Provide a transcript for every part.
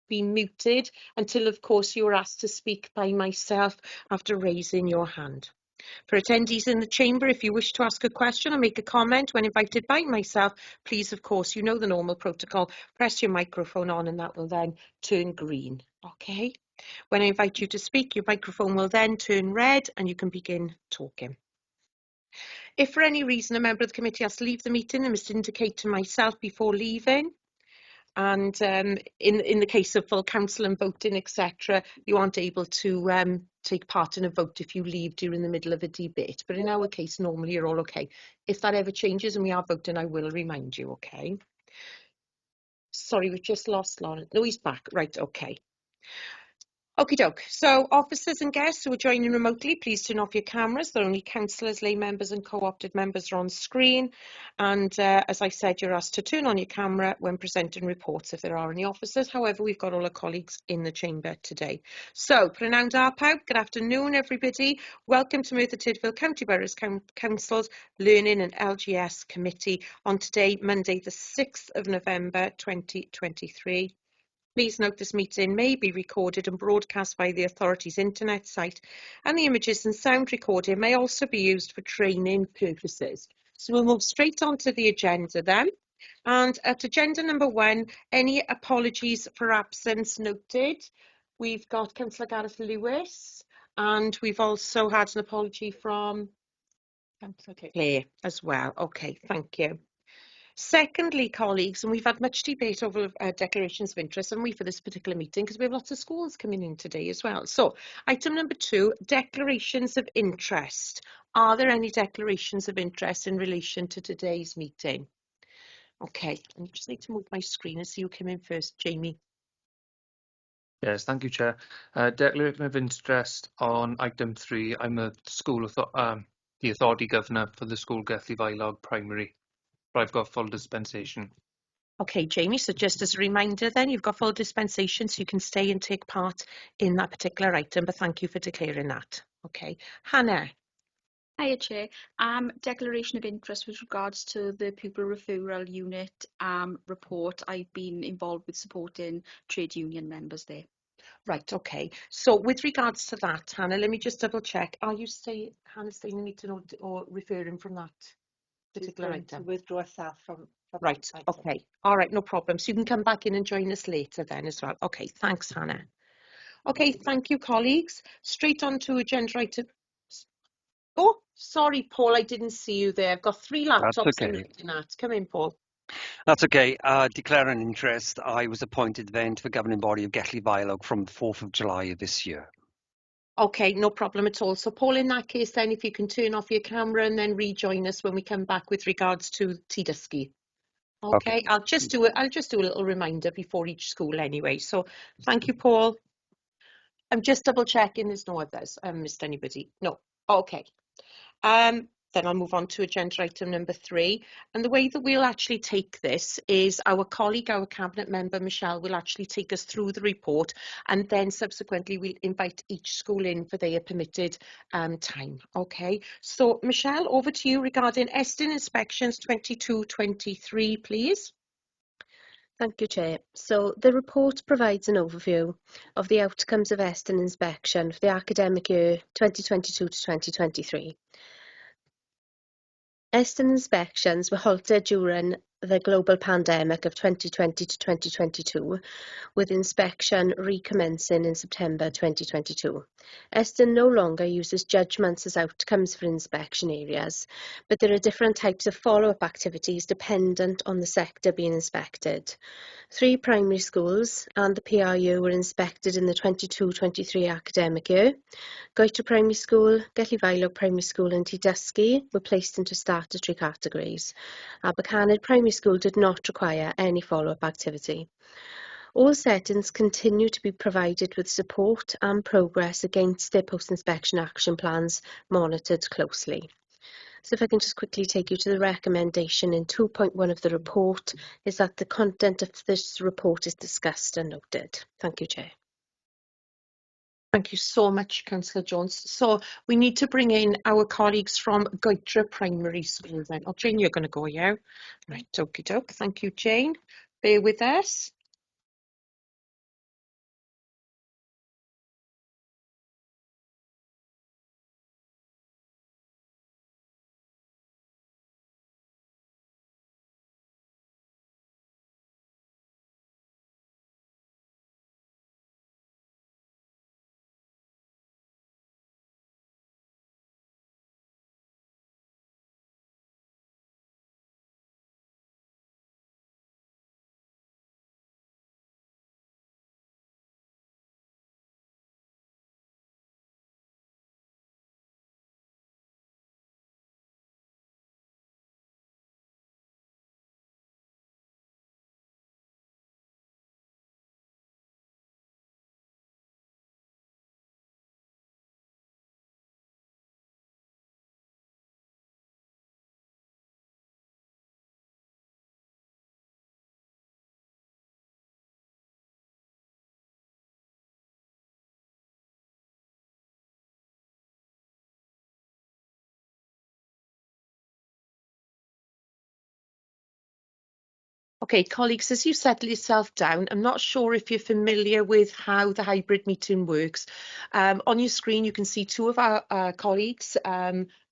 be muted until, of course, you are asked to speak by myself after raising your hand. For attendees in the chamber, if you wish to ask a question or make a comment when invited by myself, please, of course, you know the normal protocol, press your microphone on and that will then turn green, okay? When I invite you to speak, your microphone will then turn red and you can begin talking. If for any reason a member of the committee has to leave the meeting, they must indicate to myself before leaving. And in the case of full council and voting, etc., you aren't able to take part in a vote if you leave during the middle of a debate. But in our case, normally you're all okay. If that ever changes and we are voting, I will remind you, okay? Sorry, we've just lost Lawrence. No, he's back. Right, okay. Okie doke. So officers and guests who are joining remotely, please turn off your cameras. They're only councillors, lay members and co-opted members are on screen. And as I said, you're asked to turn on your camera when presenting reports if there are any officers. However, we've got all our colleagues in the chamber today. So, Prynawn da pawb, good afternoon everybody. Welcome to Merthyr Tydfil County Boroughs Council's Learning and LGES Committee on today, Monday the 6th of November 2023. Please note this meeting may be recorded and broadcast via the authority's internet site, and the images and sound recording may also be used for training purposes. So we'll move straight on to the agenda then. And at agenda number 1, any apologies for absence noted. We've got Councillor Gareth Lewis, and we've also had an apology from Councillor Clare as well. Okay, thank you. Secondly, colleagues, and we've had much debate over declarations of interest, and we for this particular meeting, because we have lots of schools coming in today as well. So, item number 2, declarations of interest. Are there any declarations of interest in relation to today's meeting? Okay, I just need to move my screen and see who came in first. Jamie. Yes, thank you, Chair. Declaration of interest on item 3. I'm the authority governor for the school Gethley Vailog Primary. I've got full dispensation. Okay, Jamie, so just as a reminder then, you've got full dispensation so you can stay and take part in that particular item, but thank you for declaring that. Okay, Hannah. Hiya, Chair. Declaration of interest with regards to the pupil referral unit report. I've been involved with supporting trade union members there. Right, okay. So with regards to that, Hannah, let me just double check. Are you Hannah staying in the meeting or referring from that particular item? To withdraw herself from right, okay. All right, no problem. So you can come back in and join us later then as well. Okay, thanks, Hannah. Okay, thank you, colleagues. Straight on to agenda item. Oh, sorry, Paul, I didn't see you there. I've got 3 laptops I'm looking at. Come in, Paul. That's okay. Declare an interest. I was appointed then to the governing body of Gethley Vailog from the 4th of July of this year. Okay, no problem at all. So, Paul, in that case, then, if you can turn off your camera and then rejoin us when we come back with regards to T-Dysgu. Okay, I'll just do a little reminder before each school anyway. So, thank you, Paul. I'm just double checking there's no others. Missed anybody? No. Okay. Then I'll move on to agenda item number 3. And the way that we'll actually take this is our colleague, our cabinet member, Michelle, will actually take us through the report, and then subsequently we'll invite each school in for their permitted time. Okay, so Michelle, over to you regarding Estyn inspections 22-23, please. Thank you, Chair. So the report provides an overview of the outcomes of Estyn inspection for the academic year 2022 to 2023. Estyn inspections were halted during the global pandemic of 2020 to 2022, with inspection recommencing in September 2022. Estyn no longer uses judgments as outcomes for inspection areas, but there are different types of follow-up activities dependent on the sector being inspected. 3 primary schools and the PRU were inspected in the 22-23 academic year. Goethe Primary School, Gethley Vailog Primary School and T-Dysgu were placed into statutory categories. Abercanid Primary School did not require any follow-up activity. All settings continue to be provided with support and progress against their post-inspection action plans monitored closely. So if I can just quickly take you to the recommendation in 2.1 of the report, is that the content of this report is discussed and noted. Thank you, Chair. Thank you so much, Councillor Jones. So we need to bring in our colleagues from Goethe Primary School then. Oh, Jane, you're going to go, yeah? Right, okie doke. Thank you, Jane. Bear with us. Okay, colleagues, as you settle yourself down, I'm not sure if you're familiar with how the hybrid meeting works. On your screen, you can see two of our colleagues.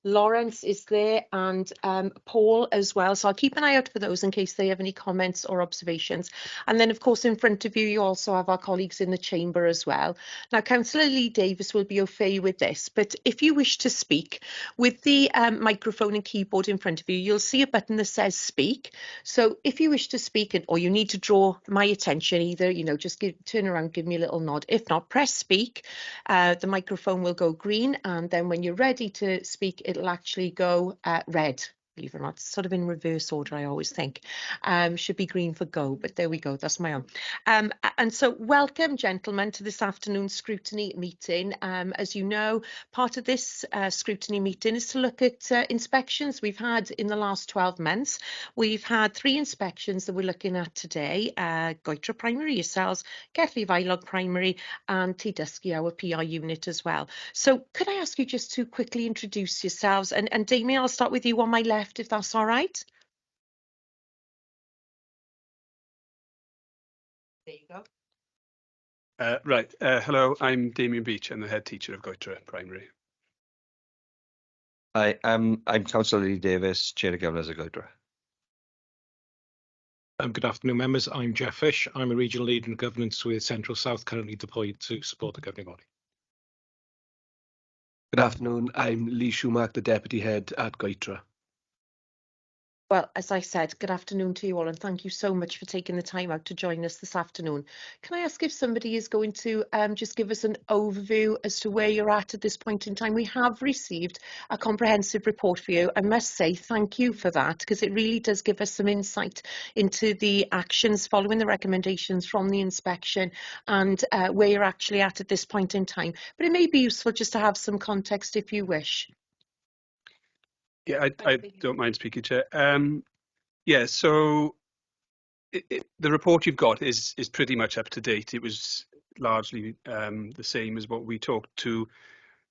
Lawrence is there and Paul as well. So I'll keep an eye out for those in case they have any comments or observations. And then, of course, in front of you, you also have our colleagues in the chamber as well. Now, Councillor Lee Davis will be au fait with this, but if you wish to speak, with the microphone and keyboard in front of you, you'll see a button that says speak. So if you wish to speak or you need to draw my attention, either, just turn around, give me a little nod. If not, press speak. The microphone will go green, and then when you're ready to speak, it'll actually go red. Believe it or not, it's sort of in reverse order, I always think. Should be green for go, but there we go, that's my own. And so welcome, gentlemen, to this afternoon's scrutiny meeting. As you know, part of this scrutiny meeting is to look at inspections we've had in the last 12 months. We've had 3 inspections that we're looking at today, Goitra Primary, yourselves, Gethley Vailog Primary and Tydysgu, our PR unit as well. So could I ask you just to quickly introduce yourselves? And Damien, I'll start with you on my left, if that's all right. There you go. Right. Hello, I'm Damien Beach. I'm the head teacher of Goitra Primary. Hi, I'm Councillor Lee Davis, Chair of Governors of Goitra. Good afternoon, members. I'm Jeff Fish. I'm a regional leader in governance with Central South, currently deployed to support the governing body. Good afternoon. I'm Lee Schumacher, the Deputy Head at Goitra. Well, as I said, good afternoon to you all, and thank you so much for taking the time out to join us this afternoon. Can I ask if somebody is going to just give us an overview as to where you're at this point in time? We have received a comprehensive report for you. I must say thank you for that, because it really does give us some insight into the actions following the recommendations from the inspection and where you're actually at this point in time. But it may be useful just to have some context if you wish. Yeah, I don't mind speaking, Chair. Yeah, so the report you've got is pretty much up to date. It was largely the same as what we talked to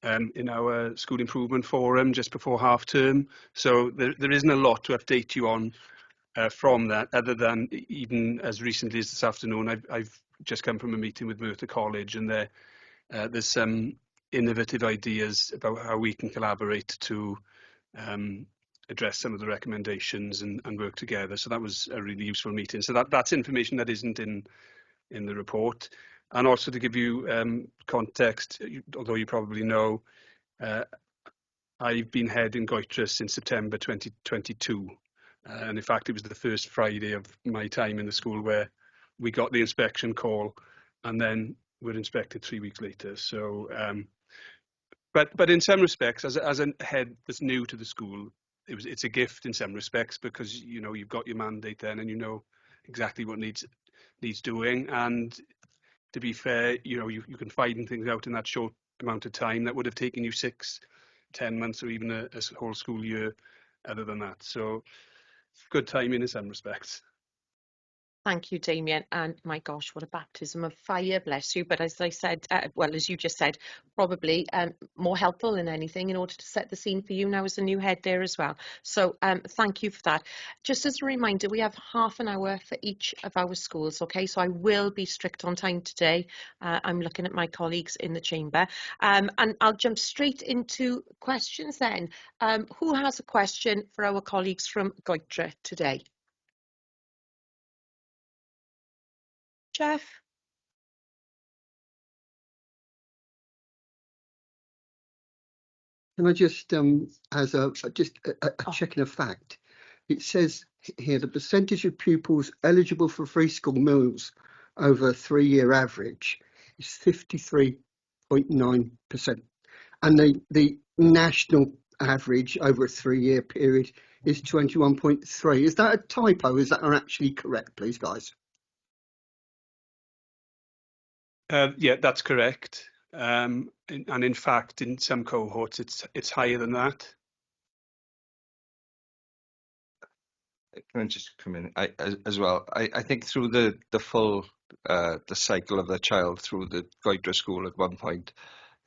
in our school improvement forum just before half term. So there isn't a lot to update you on from that, other than even as recently as this afternoon, I've just come from a meeting with Merthyr College, and there's some innovative ideas about how we can collaborate to address some of the recommendations and work together. So that was a really useful meeting. So that's information that isn't in the report. And also to give you context, although you probably know, I've been head in Goitra since September 2022. And in fact, it was the first Friday of my time in the school where we got the inspection call, and then were inspected 3 weeks later. So, but in some respects, as a head that's new to the school, it's a gift in some respects, because you've got your mandate then, and you know exactly what needs doing. And to be fair, you can find things out in that short amount of time that would have taken you 6, 10 months, or even a whole school year other than that. So good timing in some respects. Thank you, Damien. And my gosh, what a baptism of fire, bless you. But as I said, well, as you just said, probably more helpful than anything in order to set the scene for you now as a new head there as well. So thank you for that. Just as a reminder, we have half an hour for each of our schools, okay? So I will be strict on time today. I'm looking at my colleagues in the chamber. And I'll jump straight into questions then. Who has a question for our colleagues from Goitra today? Jeff? Can I just, as a checking a fact, it says here the percentage of pupils eligible for free school meals over a 3-year average is 53.9%, and the national average over a 3-year period is 21.3. Is that a typo? Is that actually correct, please, guys? Yeah, that's correct. And in fact, in some cohorts, it's higher than that. Can I just come in as well? I think through the full the cycle of the child through the Goitra school, at one point,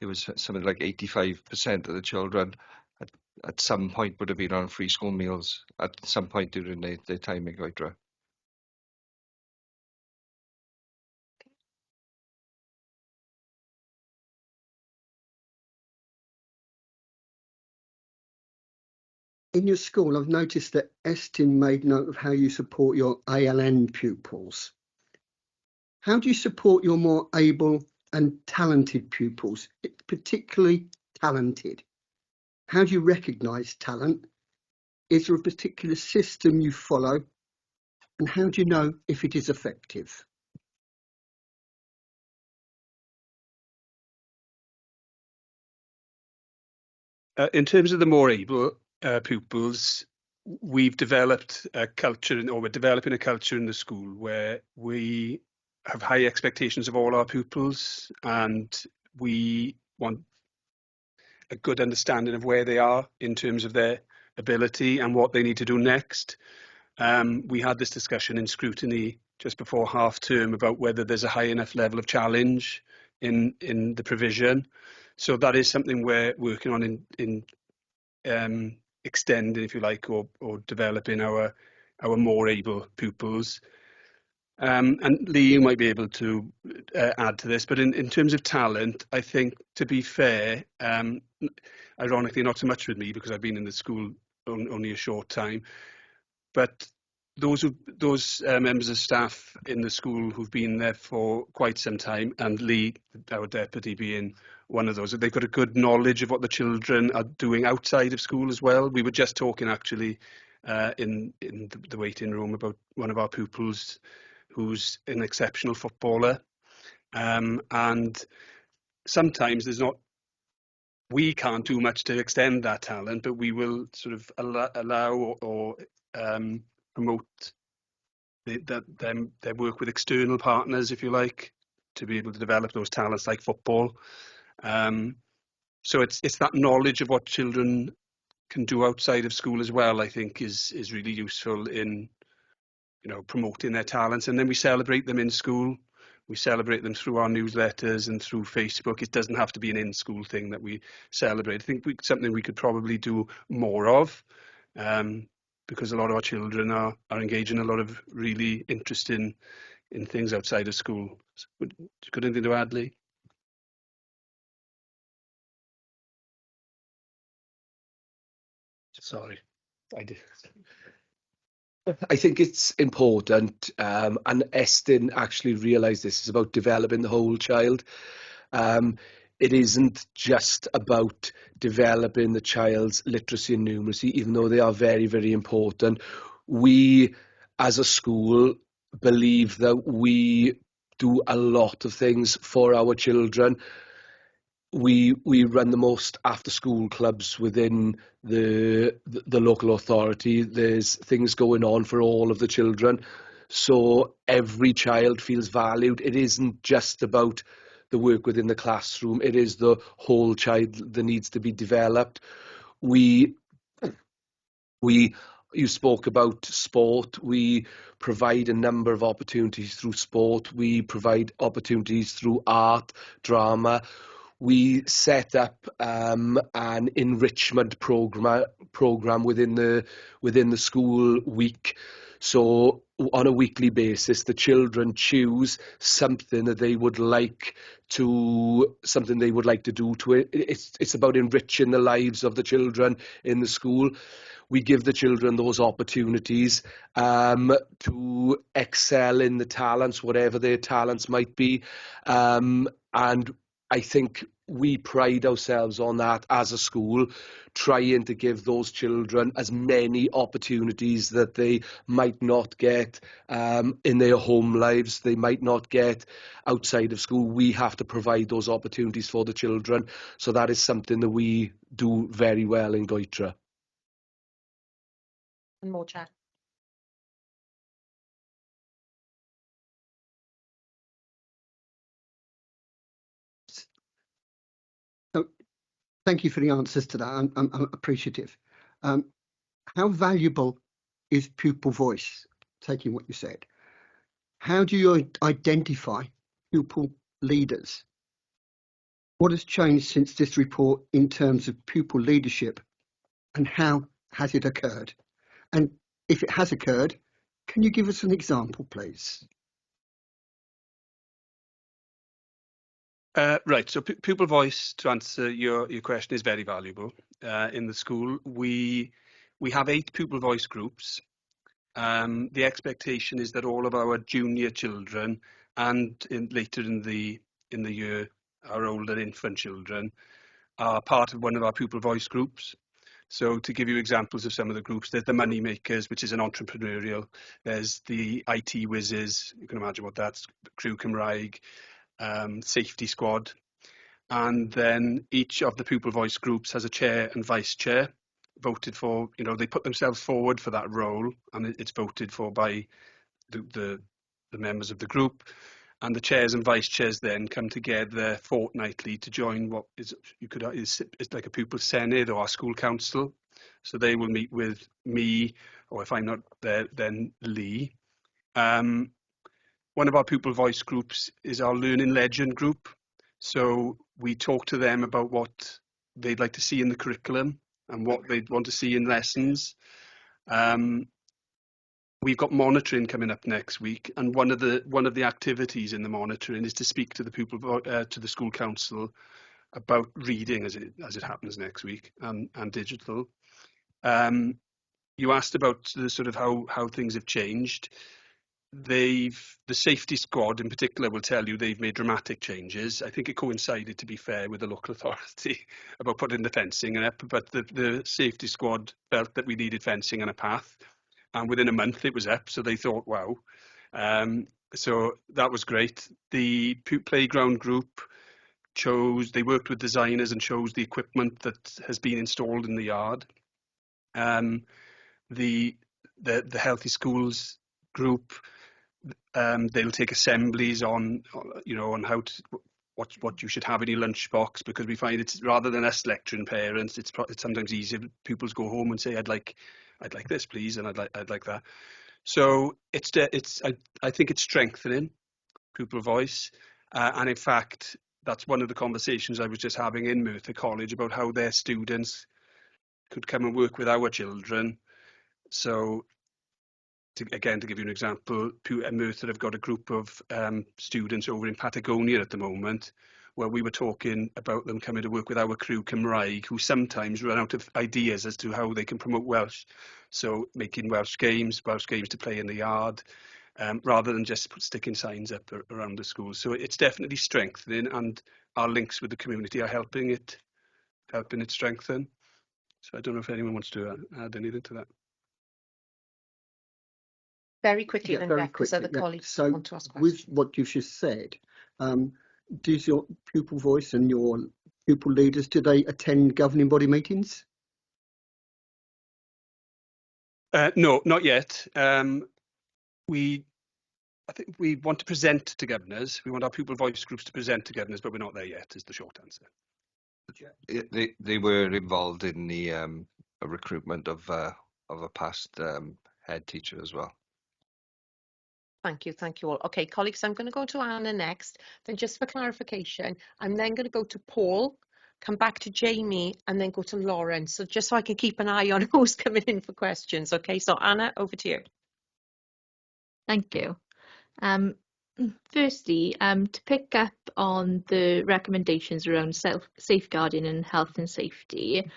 it was something like 85% of the children at some point would have been on free school meals at some point during their time in Goitra. in your school, I've noticed that Estin made note of how you support your ALN pupils. How do you support your more able and talented pupils, particularly talented? How do you recognise talent? Is there a particular system you follow? And how do you know if it is effective? In terms of the more able pupils, we've developed a culture, or we're developing a culture in the school where we have high expectations of all our pupils, and we want a good understanding of where they are in terms of their ability and what they need to do next. We had this discussion in Scrutiny just before half term about whether there's a high enough level of challenge in the provision. So that is something we're working on in extending, if you like, or developing our more able pupils. And Lee, you might be able to add to this, but in terms of talent, I think, to be fair, ironically not so much with me because I've been in the school only a short time, but those members of staff in the school who've been there for quite some time, and Lee, our deputy, being one of those, they've got a good knowledge of what the children are doing outside of school as well. We were just talking actually in the waiting room about one of our pupils who's an exceptional footballer, and sometimes we can't do much to extend that talent, but we will sort of allow or promote their work with external partners, if you like, to be able to develop those talents like football. So it's that knowledge of what children can do outside of school as well, I think, is really useful in, promoting their talents. And then we celebrate them in school. We celebrate them through our newsletters and through Facebook. It doesn't have to be an in-school thing that we celebrate. I think something we could probably do more of, because a lot of our children are engaged in a lot of really interesting in things outside of school. Got anything to add, Lee? Sorry, I did. I think it's important, and Estin actually realised this is about developing the whole child. It isn't just about developing the child's literacy and numeracy, even though they are very, very important. We, as a school, believe that we do a lot of things for our children. We run the most after school clubs within the local authority. There's things going on for all of the children, so every child feels valued. It isn't just about the work within the classroom, it is the whole child that needs to be developed. You spoke about sport. We provide a number of opportunities through sport. We provide opportunities through art, drama. We set up an enrichment program within the school week. So on a weekly basis, the children choose something that they would like to do to it. It's about enriching the lives of the children in the school. We give the children those opportunities to excel in the talents, whatever their talents might be, and I think we pride ourselves on that as a school, trying to give those children as many opportunities that they might not get in their home lives, they might not get outside of school. We have to provide those opportunities for the children. So that is something that we do very well in Goitra. And more chat. Thank you for the answers to that. I'm appreciative. How valuable is pupil voice, taking what you said? How do you identify pupil leaders? What has changed since this report in terms of pupil leadership, and how has it occurred? And if it has occurred, can you give us an example, please? Right, so pupil voice, to answer your question, is very valuable in the school. We We have 8 pupil voice groups. The expectation is that all of our junior children and later in the year, our older infant children are part of one of our pupil voice groups. So to give you examples of some of the groups, there's the Money Makers, which is an entrepreneurial. There's the IT Whizzes, you can imagine what that's, Crew Cymraeg, Safety Squad. And then each of the pupil voice groups has a chair and vice chair, voted for, they put themselves forward for that role, and it's voted for by the members of the group. And the chairs and vice chairs then come together fortnightly to join what is it's like a pupil senate or our school council. So they will meet with me, or if I'm not there, then Lee. One of our pupil voice groups is our Learning Legend group. So we talk to them about what they'd like to see in the curriculum and what they'd want to see in lessons. We've got monitoring coming up next week, and one of the activities in the monitoring is to speak to the pupil to the school council about reading as it happens next week, and digital. You asked about the sort of how things have changed. The safety squad in particular will tell you they've made dramatic changes. I think it coincided, to be fair, with the local authority about putting the fencing up, but the safety squad felt that we needed fencing and a path. And within a month it was up, so they thought, wow. So that was great. The playground group they worked with designers and chose the equipment that has been installed in the yard. The Healthy Schools group, they'll take assemblies on how to, what you should have in your lunchbox, because we find it's, rather than us lecturing parents, it's sometimes easier pupils go home and say, I'd like this, please, and I'd like that. So I think it's strengthening pupil voice, and in fact that's one of the conversations I was just having in Merthyr College about how their students could come and work with our children. So to give you an example, Merthyr have got a group of students over in Patagonia at the moment, where we were talking about them coming to work with our Crew Cymraeg, who sometimes run out of ideas as to how they can promote Welsh. So making Welsh games to play in the yard, rather than just sticking signs up around the school. So it's definitely strengthening, and our links with the community are helping it strengthen. So I don't know if anyone wants to add anything to that. Very quickly, Yeah, then, very because other quickly. colleagues So want to ask with questions. what you've just said, does your pupil voice and your pupil leaders, do they attend governing body meetings? No, not yet. I think we want to present to governors. We want our pupil voice groups to present to governors, but we're not there yet, is the short answer. They were involved in the recruitment of a past head teacher as well. Thank you all. Okay, colleagues, I'm going to go to Anna next. Then just for clarification, I'm then going to go to Paul, come back to Jamie, and then go to Lauren. So just so I can keep an eye on who's coming in for questions. Okay, so Anna, over to you. Thank you. Firstly, to pick up on the recommendations around safeguarding and health and safety,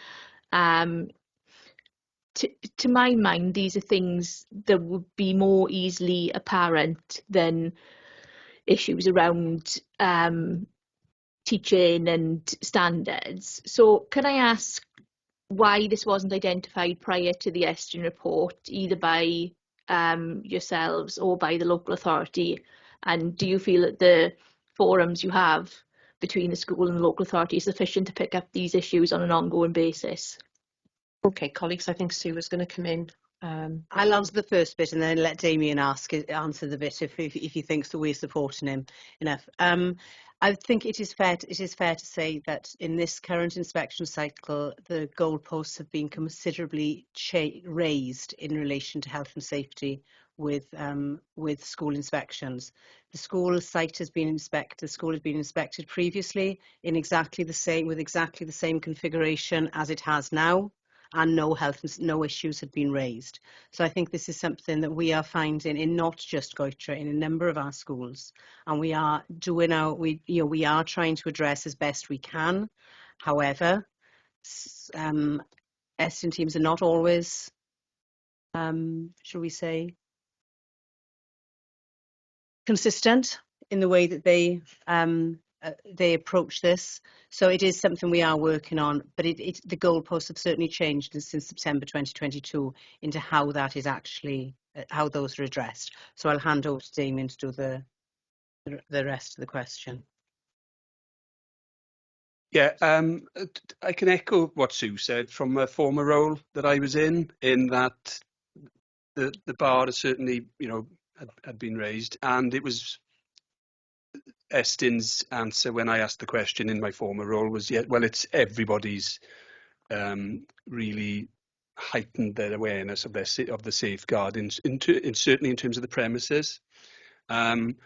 to my mind, these are things that would be more easily apparent than issues around teaching and standards. So can I ask why this wasn't identified prior to the Estin report, either by yourselves or by the local authority? And do you feel that the forums you have between the school and the local authority is sufficient to pick up these issues on an ongoing basis? Okay, colleagues, I think Sue is going to come in. I'll answer the first bit and then let Damien answer the bit if he thinks that we're supporting him enough. I think it is fair to say that in this current inspection cycle, the goalposts have been considerably raised in relation to health and safety with school inspections. The school site has been inspected. The school has been inspected previously in exactly the same configuration as it has now, and no issues had been raised. So I think this is something that we are finding in not just Goitra, in a number of our schools, and we are we are trying to address as best we can. However, Estin teams are not always shall we say, consistent in the way that they approach this. So it is something we are working on, but the goalposts have certainly changed since September 2022 into how that is actually, how those are addressed. So I'll hand over to Damien to do the rest of the question. Yeah, I can echo what Sue said from a former role that I was in that the bar has certainly, had been raised, and it was Estin's answer when I asked the question in my former role was, yeah, well, it's everybody's really heightened their awareness of the safeguarding, certainly in terms of the premises. And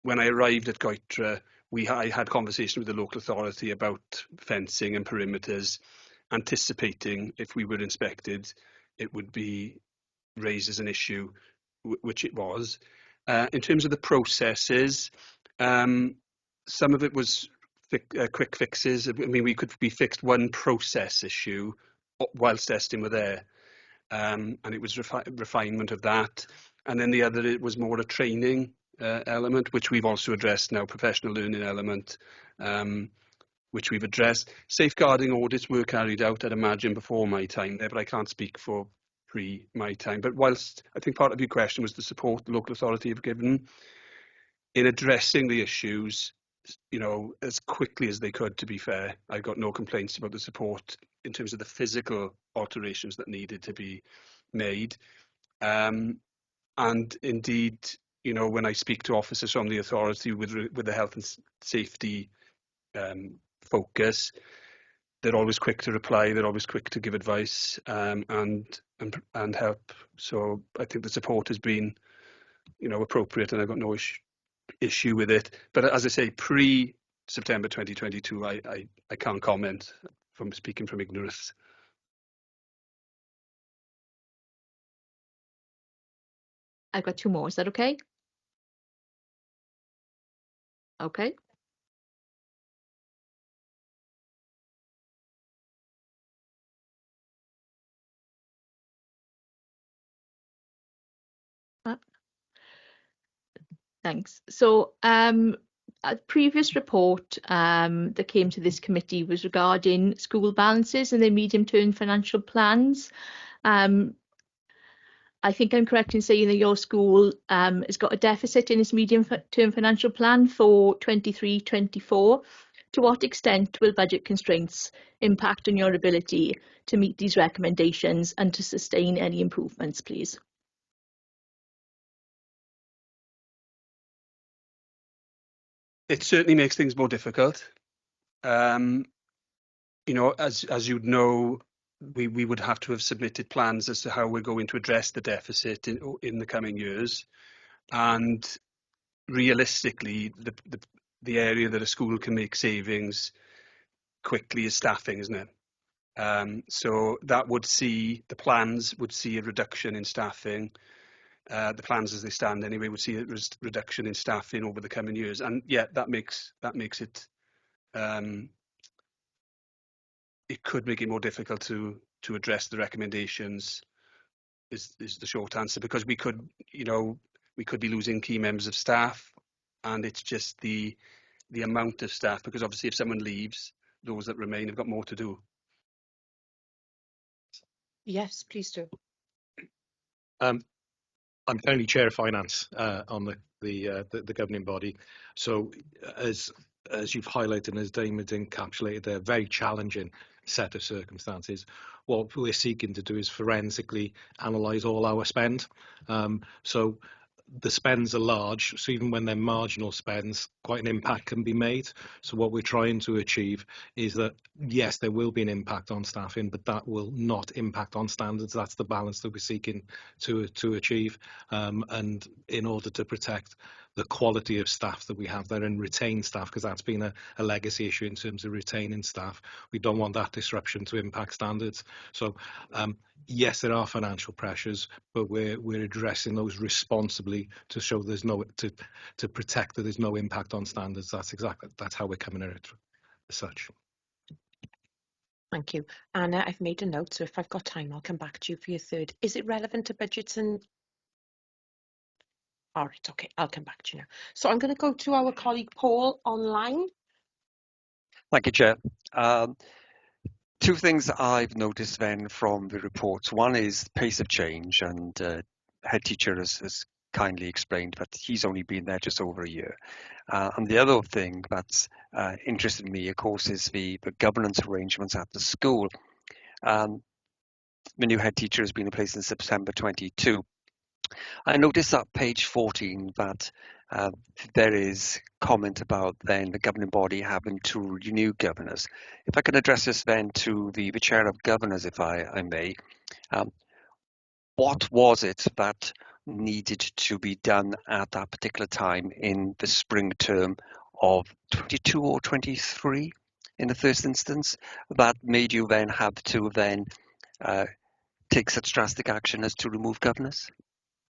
when I arrived at Goitra, I had conversation with the local authority about fencing and perimeters, anticipating if we were inspected, it would be raised as an issue, which it was. In terms of the processes, some of it was quick fixes. I mean, we fixed one process issue whilst Estin were there, and it was refinement of that. And then the other, it was more a training element, which we've also addressed now, professional learning element, which we've addressed. Safeguarding audits were carried out, I'd imagine, before my time there, but I can't speak for pre my time. But whilst I think part of your question was the support the local authority have given in addressing the issues, as quickly as they could, to be fair, I got no complaints about the support in terms of the physical alterations that needed to be made. And indeed, when I speak to officers from the authority with the health and safety focus, they're always quick to reply. They're always quick to give advice and help. So I think the support has been, appropriate, and I've got no issue with it. But as I say, pre-September 2022, I can't comment from speaking from ignorance. I've got two more. Is that okay? Okay. Thanks. So a previous report that came to this committee was regarding school balances and their medium-term financial plans. I think I'm correct in saying that your school has got a deficit in its medium-term financial plan for 23-24. To what extent will budget constraints impact on your ability to meet these recommendations and to sustain any improvements, please? It certainly makes things more difficult. As you'd know, we would have to have submitted plans as to how we're going to address the deficit in the coming years. And realistically, the area that a school can make savings quickly is staffing, isn't it? So that the plans would see a reduction in staffing. The plans as they stand anyway would see a reduction in staffing over the coming years. And yeah, that makes it, it could make it more difficult to address the recommendations is the short answer, because we could be losing key members of staff, and it's just the amount of staff, because obviously if someone leaves, those that remain have got more to do. Yes, please do. I'm currently chair of finance on the governing body. So as you've highlighted and as Damon encapsulated, they're very challenging set of circumstances. What we're seeking to do is forensically analyse all our spend. So the spends are large, so even when they're marginal spends, quite an impact can be made. So what we're trying to achieve is that, yes, there will be an impact on staffing, but that will not impact on standards. That's the balance that we're seeking to achieve. And in order to protect the quality of staff that we have there and retain staff, because that's been a legacy issue in terms of retaining staff. We don't want that disruption to impact standards. So yes, there are financial pressures, but we're addressing those responsibly to show there's to protect that there's no impact on standards. That's how we're coming at it as such. Thank you. Anna, I've made a note, so if I've got time, I'll come back to you for your third. Is it relevant to budgets and... All right, okay, I'll come back to you now. So I'm going to go to our colleague Paul online. Thank you, Chair. Two things I've noticed then from the reports. One is the pace of change, and head teacher has kindly explained that he's only been there just over a year. And the other thing that's interested me, of course, is the governance arrangements at the school. The new head teacher has been in place since September 22. I noticed at page 14 that there is comment about then the governing body having to renew governors. If I can address this then to the chair of governors, if I may, what was it that needed to be done at that particular time in the spring term of 22 or 23 in the first instance that made you then have to then take such drastic action as to remove governors?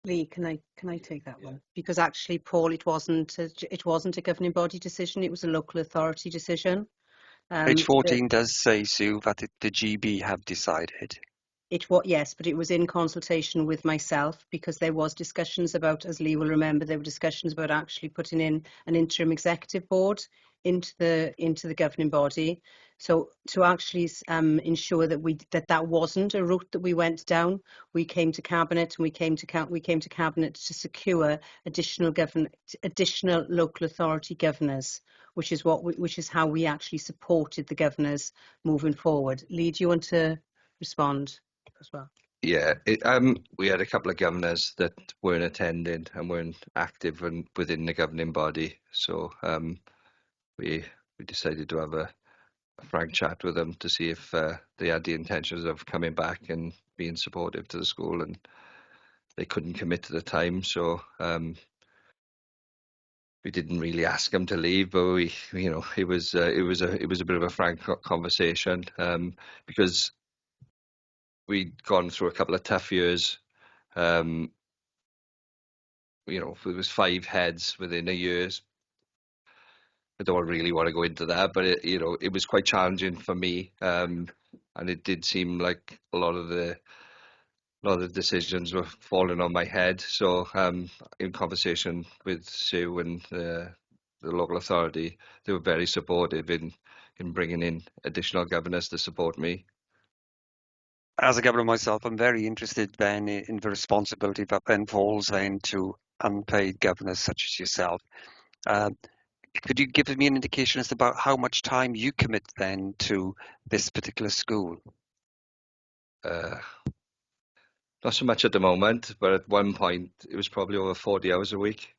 Lee, can I take that one? Because actually, Paul, it wasn't a governing body decision. It was a local authority decision. Page 14 does say, Sue, that the GB have decided. Yes, but it was in consultation with myself, because there was discussions about, as Lee will remember, there were discussions about actually putting in an interim executive board into the governing body. So to actually ensure that that wasn't a route that we went down, we came to cabinet, and we came to cabinet to secure additional local authority governors, which is how we actually supported the governors moving forward. Lee, do you want to respond as well? Yeah, we had a couple of governors that weren't attending and weren't active within the governing body, so we decided to have a frank chat with them to see if they had the intentions of coming back and being supportive to the school, and they couldn't commit to the time, so we didn't really ask them to leave, but it was a bit of a frank conversation, because we'd gone through a couple of tough years. There was 5 heads within a year. I don't really want to go into that, but it was quite challenging for me, and it did seem like a lot of the decisions were falling on my head. So, in conversation with Sue and the local authority, they were very supportive in bringing in additional governors to support me. As a governor myself, I'm very interested then in the responsibility that then falls then to unpaid governors such as yourself. Could you give me an indication as to about how much time you commit then to this particular school? Not so much at the moment, but at one point it was probably over 40 hours a week.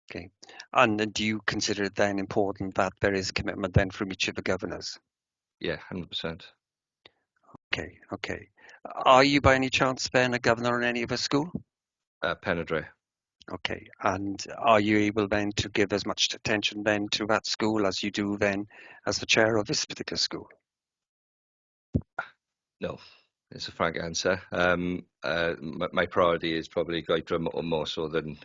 Okay. And do you consider it then important that there is commitment then from each of the governors? Yeah, 100%. Okay. Are you by any chance then a governor in any of a school? Penedre. Okay. And are you able then to give as much attention then to that school as you do then as the chair of this particular school? No, it's a frank answer. My priority is probably Goitre more so than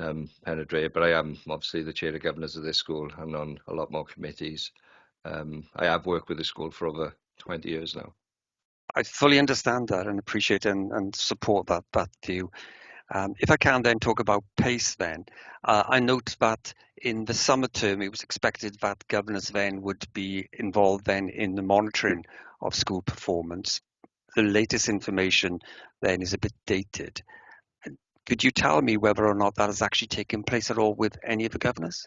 Penedre, but I am obviously the chair of governors of this school and on a lot more committees. I have worked with the school for over 20 years now. I fully understand that and appreciate and support that view. If I can then talk about pace then, I note that in the summer term it was expected that governors then would be involved then in the monitoring of school performance. The latest information then is a bit dated. Could you tell me whether or not that has actually taken place at all with any of the governors?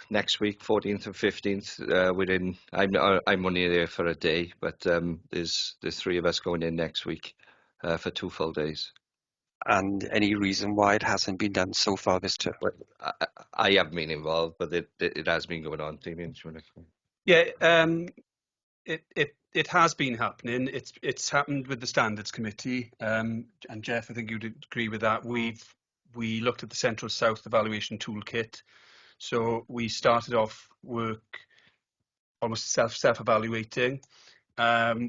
Next week, 14th and 15th, I'm only there for a day, but there's 3 of us going in next week for 2 full days. And any reason why it hasn't been done so far this term? But I haven't been involved, but it has been going on. Yeah, it has been happening. It's happened with the Standards Committee, and Jeff, I think you'd agree with that. We looked at the Central South Evaluation Toolkit, so we started off work almost self-evaluating.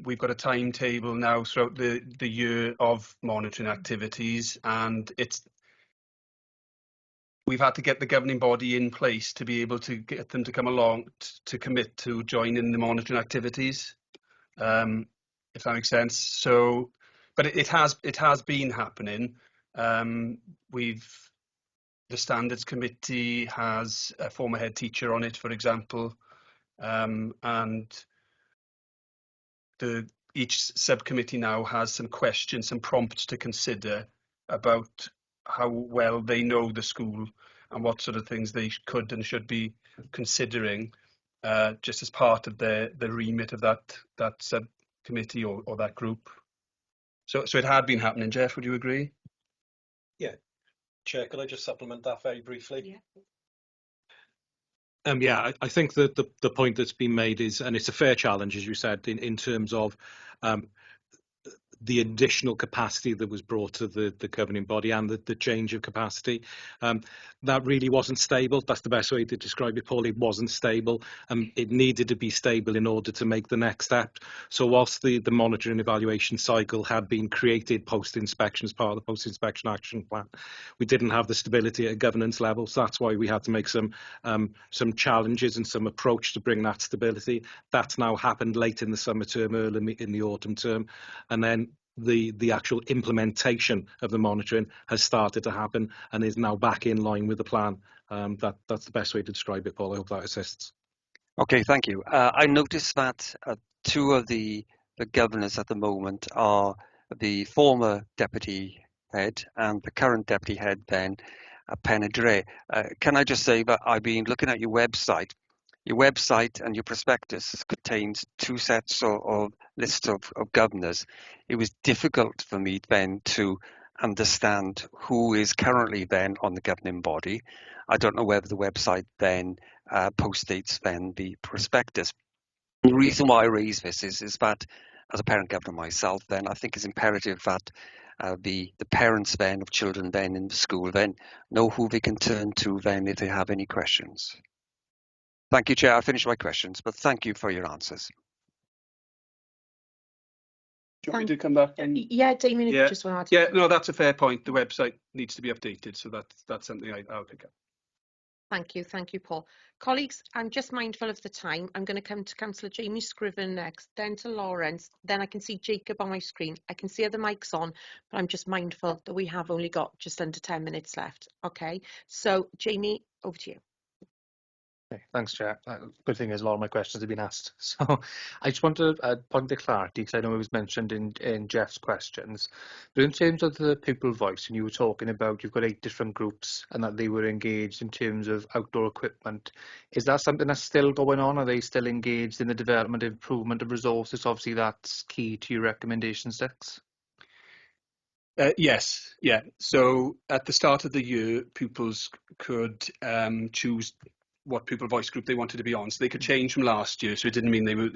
We've got a timetable now throughout the year of monitoring activities, and we've had to get the governing body in place to be able to get them to come along to commit to join in the monitoring activities, if that makes sense. So, but it has been happening. The standards committee has a former head teacher on it, for example, and each subcommittee now has some questions, some prompts to consider about how well they know the school and what sort of things they could and should be considering, just as part of the remit of that subcommittee or that group. So it had been happening. Jeff, would you agree? Yeah. Chair, could I just supplement that very briefly? Yeah. Yeah, I think that the point that's been made is, and it's a fair challenge, as you said, in terms of the additional capacity that was brought to the governing body and the change of capacity. That really wasn't stable. That's the best way to describe it, Paul. It wasn't stable. It needed to be stable in order to make the next step. So whilst the monitoring evaluation cycle had been created post-inspection as part of the post-inspection action plan, we didn't have the stability at a governance level. So that's why we had to make some challenges and some approach to bring that stability. That's now happened late in the summer term, early in the autumn term. And then the actual implementation of the monitoring has started to happen and is now back in line with the plan. That's the best way to describe it, Paul. I hope that assists. Okay, thank you. I noticed that two of the governors at the moment are the former deputy head and the current deputy head, Ben Penedre. Can I just say that I've been looking at your website. Your website and your prospectus contains two sets of lists of governors. It was difficult for me then to understand who is currently then on the governing body. I don't know whether the website then postdates then the prospectus. The reason why I raise this is that as a parent governor myself, then I think it's imperative that the parents then of children then in the school then know who they can turn to then if they have any questions. Thank you, Chair. I finished my questions, but thank you for your answers. Do you want me to come back? Yeah, Damien, if you just want to add. Yeah, no, that's a fair point. The website needs to be updated, so that's something I'll pick up. Thank you, Paul. Colleagues, I'm just mindful of the time. I'm going to come to Councillor Jamie Scriven next, then to Lawrence, then I can see Jacob on my screen. I can see other mics on, but I'm just mindful that we have only got just under 10 minutes left. Okay, so Jamie, over to you. Okay, thanks, Chair. Good thing is a lot of my questions have been asked. So I just want to point to clarity, because I know it was mentioned in Jeff's questions. But in terms of the pupil voice, and you were talking about you've got 8 different groups and that they were engaged in terms of outdoor equipment. Is that something that's still going on? Are they still engaged in the development and improvement of resources? Obviously, that's key to your recommendation 6. Yes, yeah. So at the start of the year, pupils could choose what pupil voice group they wanted to be on. So they could change from last year. So it didn't mean they were,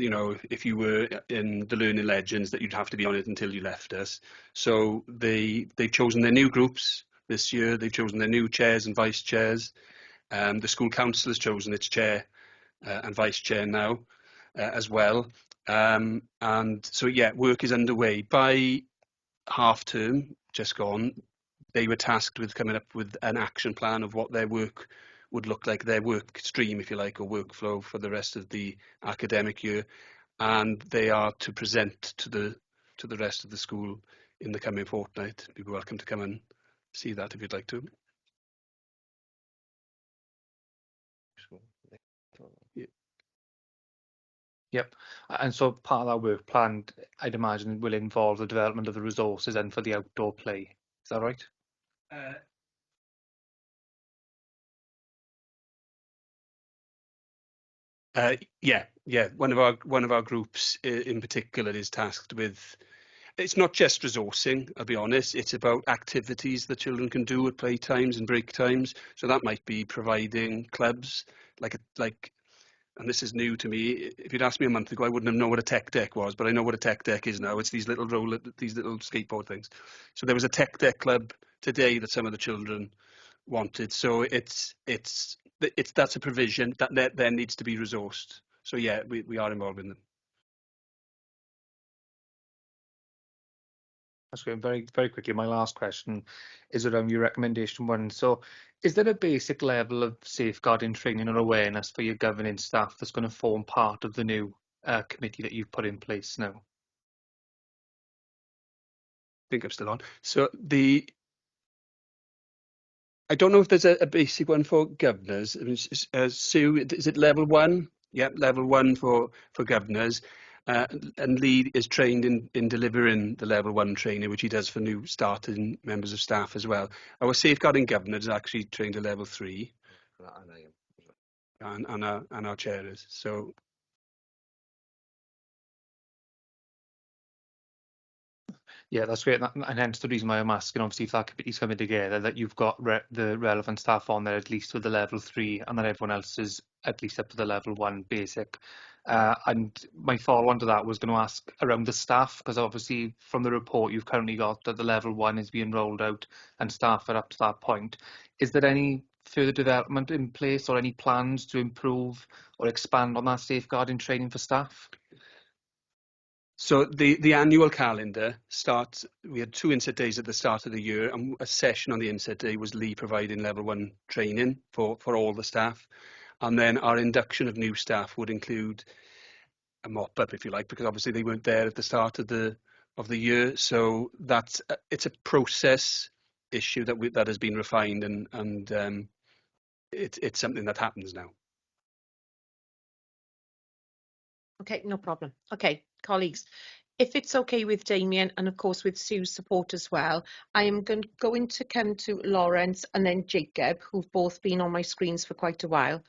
if you were in the Learning Legends, that you'd have to be on it until you left us. So they've chosen their new groups this year. They've chosen their new chairs and vice chairs. The school council has chosen its chair and vice chair now as well. And so, yeah, work is underway. By half term just gone, they were tasked with coming up with an action plan of what their work would look like, their work stream, if you like, or workflow for the rest of the academic year, and they are to present to the rest of the school in the coming fortnight. You're welcome to come and see that if you'd like to. Yep. And so part of that work plan, I'd imagine, will involve the development of the resources and for the outdoor play. Is that right? Yeah. One of our groups in particular is tasked with. It's not just resourcing, I'll be honest. It's about activities that children can do at play times and break times. So that might be providing clubs, and this is new to me. If you'd asked me a month ago, I wouldn't have known what a tech deck was, but I know what a tech deck is now. It's these little skateboard things. So there was a tech deck club today that some of the children wanted. So that's a provision that then needs to be resourced. So yeah, we are involved in them. That's great. Very quickly, my last question is around your recommendation one. So, is there a basic level of safeguarding training or awareness for your governing staff that's going to form part of the new committee that you've put in place now? I think I'm still on. So I don't know if there's a basic one for governors. I mean, Sue, is it level 1? Yeah, level 1 for governors. And Lee is trained in delivering the level 1 training, which he does for new starting members of staff as well. Our safeguarding governor is actually trained at level 3, and our chair is. So Yeah, that's great, and hence the reason why I'm asking. Obviously, if that committee's coming together, that you've got the relevant staff on there at least with the level 3, and then everyone else is at least up to the level 1 basic. And my follow-on to that was going to ask around the staff, because obviously from the report you've currently got that the level 1 is being rolled out and staff are up to that point. Is there any further development in place or any plans to improve or expand on that safeguarding training for staff? So the annual calendar starts. We had 2 inset days at the start of the year, and a session on the inset day was Lee providing level 1 training for all the staff, and then our induction of new staff would include a mop up, if you like, because obviously they weren't there at the start of the year. So that's it's a process issue that has been refined, and it's something that happens now. Okay, no problem. Okay, colleagues, if it's okay with Damien and of course with Sue's support as well, I am going to come to Lawrence and then Jacob, who've both been on my screens for quite a while.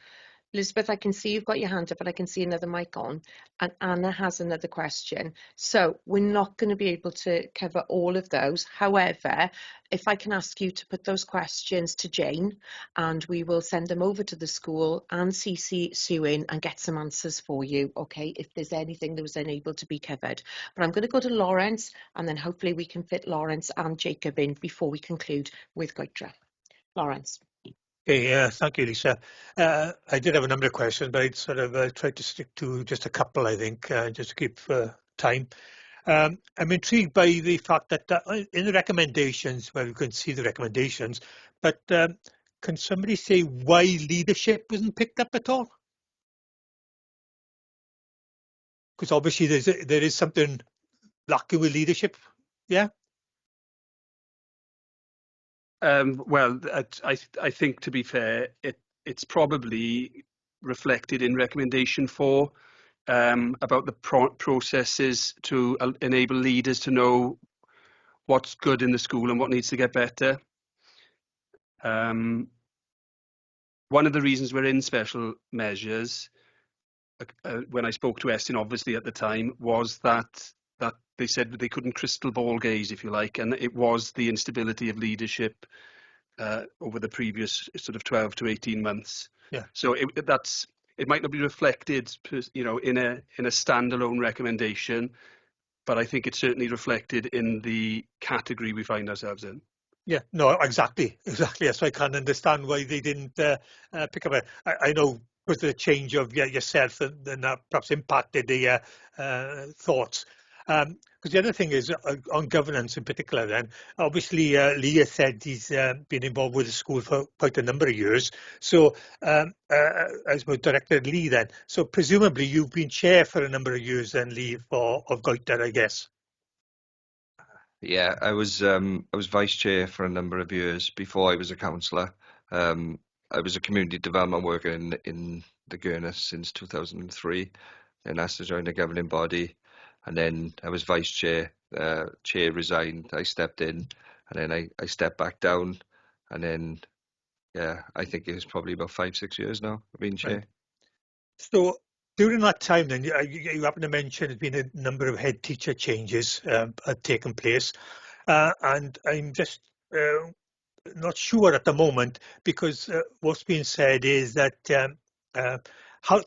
Elizabeth, I can see you've got your hand up, but I can see another mic on. And Anna has another question. So we're not going to be able to cover all of those. However, if I can ask you to put those questions to Jane, and we will send them over to the school and CC Sue in and get some answers for you, okay, if there's anything that was unable to be covered. But I'm going to go to Lawrence, and then hopefully we can fit Lawrence and Jacob in before we conclude with Goitra. Lawrence. Okay, thank you, Lisa. I did have a number of questions, but I'd sort of tried to stick to just a couple, I think, just to keep time. I'm intrigued by the fact that in the recommendations, well, you can see the recommendations, but can somebody say why leadership wasn't picked up at all? Because obviously there is something lacking with leadership, yeah? Well, I think, to be fair, it's probably reflected in recommendation 4 about the processes to enable leaders to know what's good in the school and what needs to get better. One of the reasons we're in special measures, when I spoke to Estin, obviously at the time, was that they said they couldn't crystal ball gaze, if you like, and it was the instability of leadership over the previous sort of 12 to 18 months. Yeah. So it might not be reflected, in a standalone recommendation, but I think it's certainly reflected in the category we find ourselves in. Yeah, no, exactly. So I can't understand why they didn't pick up it. I know with the change of yourself, and that perhaps impacted the thoughts. Because the other thing is on governance in particular. Then, obviously, Leah said he's been involved with the school for quite a number of years. So, as with Director Lee, then, so presumably you've been chair for a number of years, then, Lee, of Goiter, I guess. Yeah, I was vice chair for a number of years before I was a councillor. I was a community development worker in the Gurnis since 2003. Then asked to join the governing body, and then I was vice chair. Chair resigned, I stepped in, and then I stepped back down, and then I think it was probably about 5-6 years now I've been chair. Right. So during that time, then you happen to mention there's been a number of head teacher changes had taken place, and I'm just not sure at the moment, because what's being said is that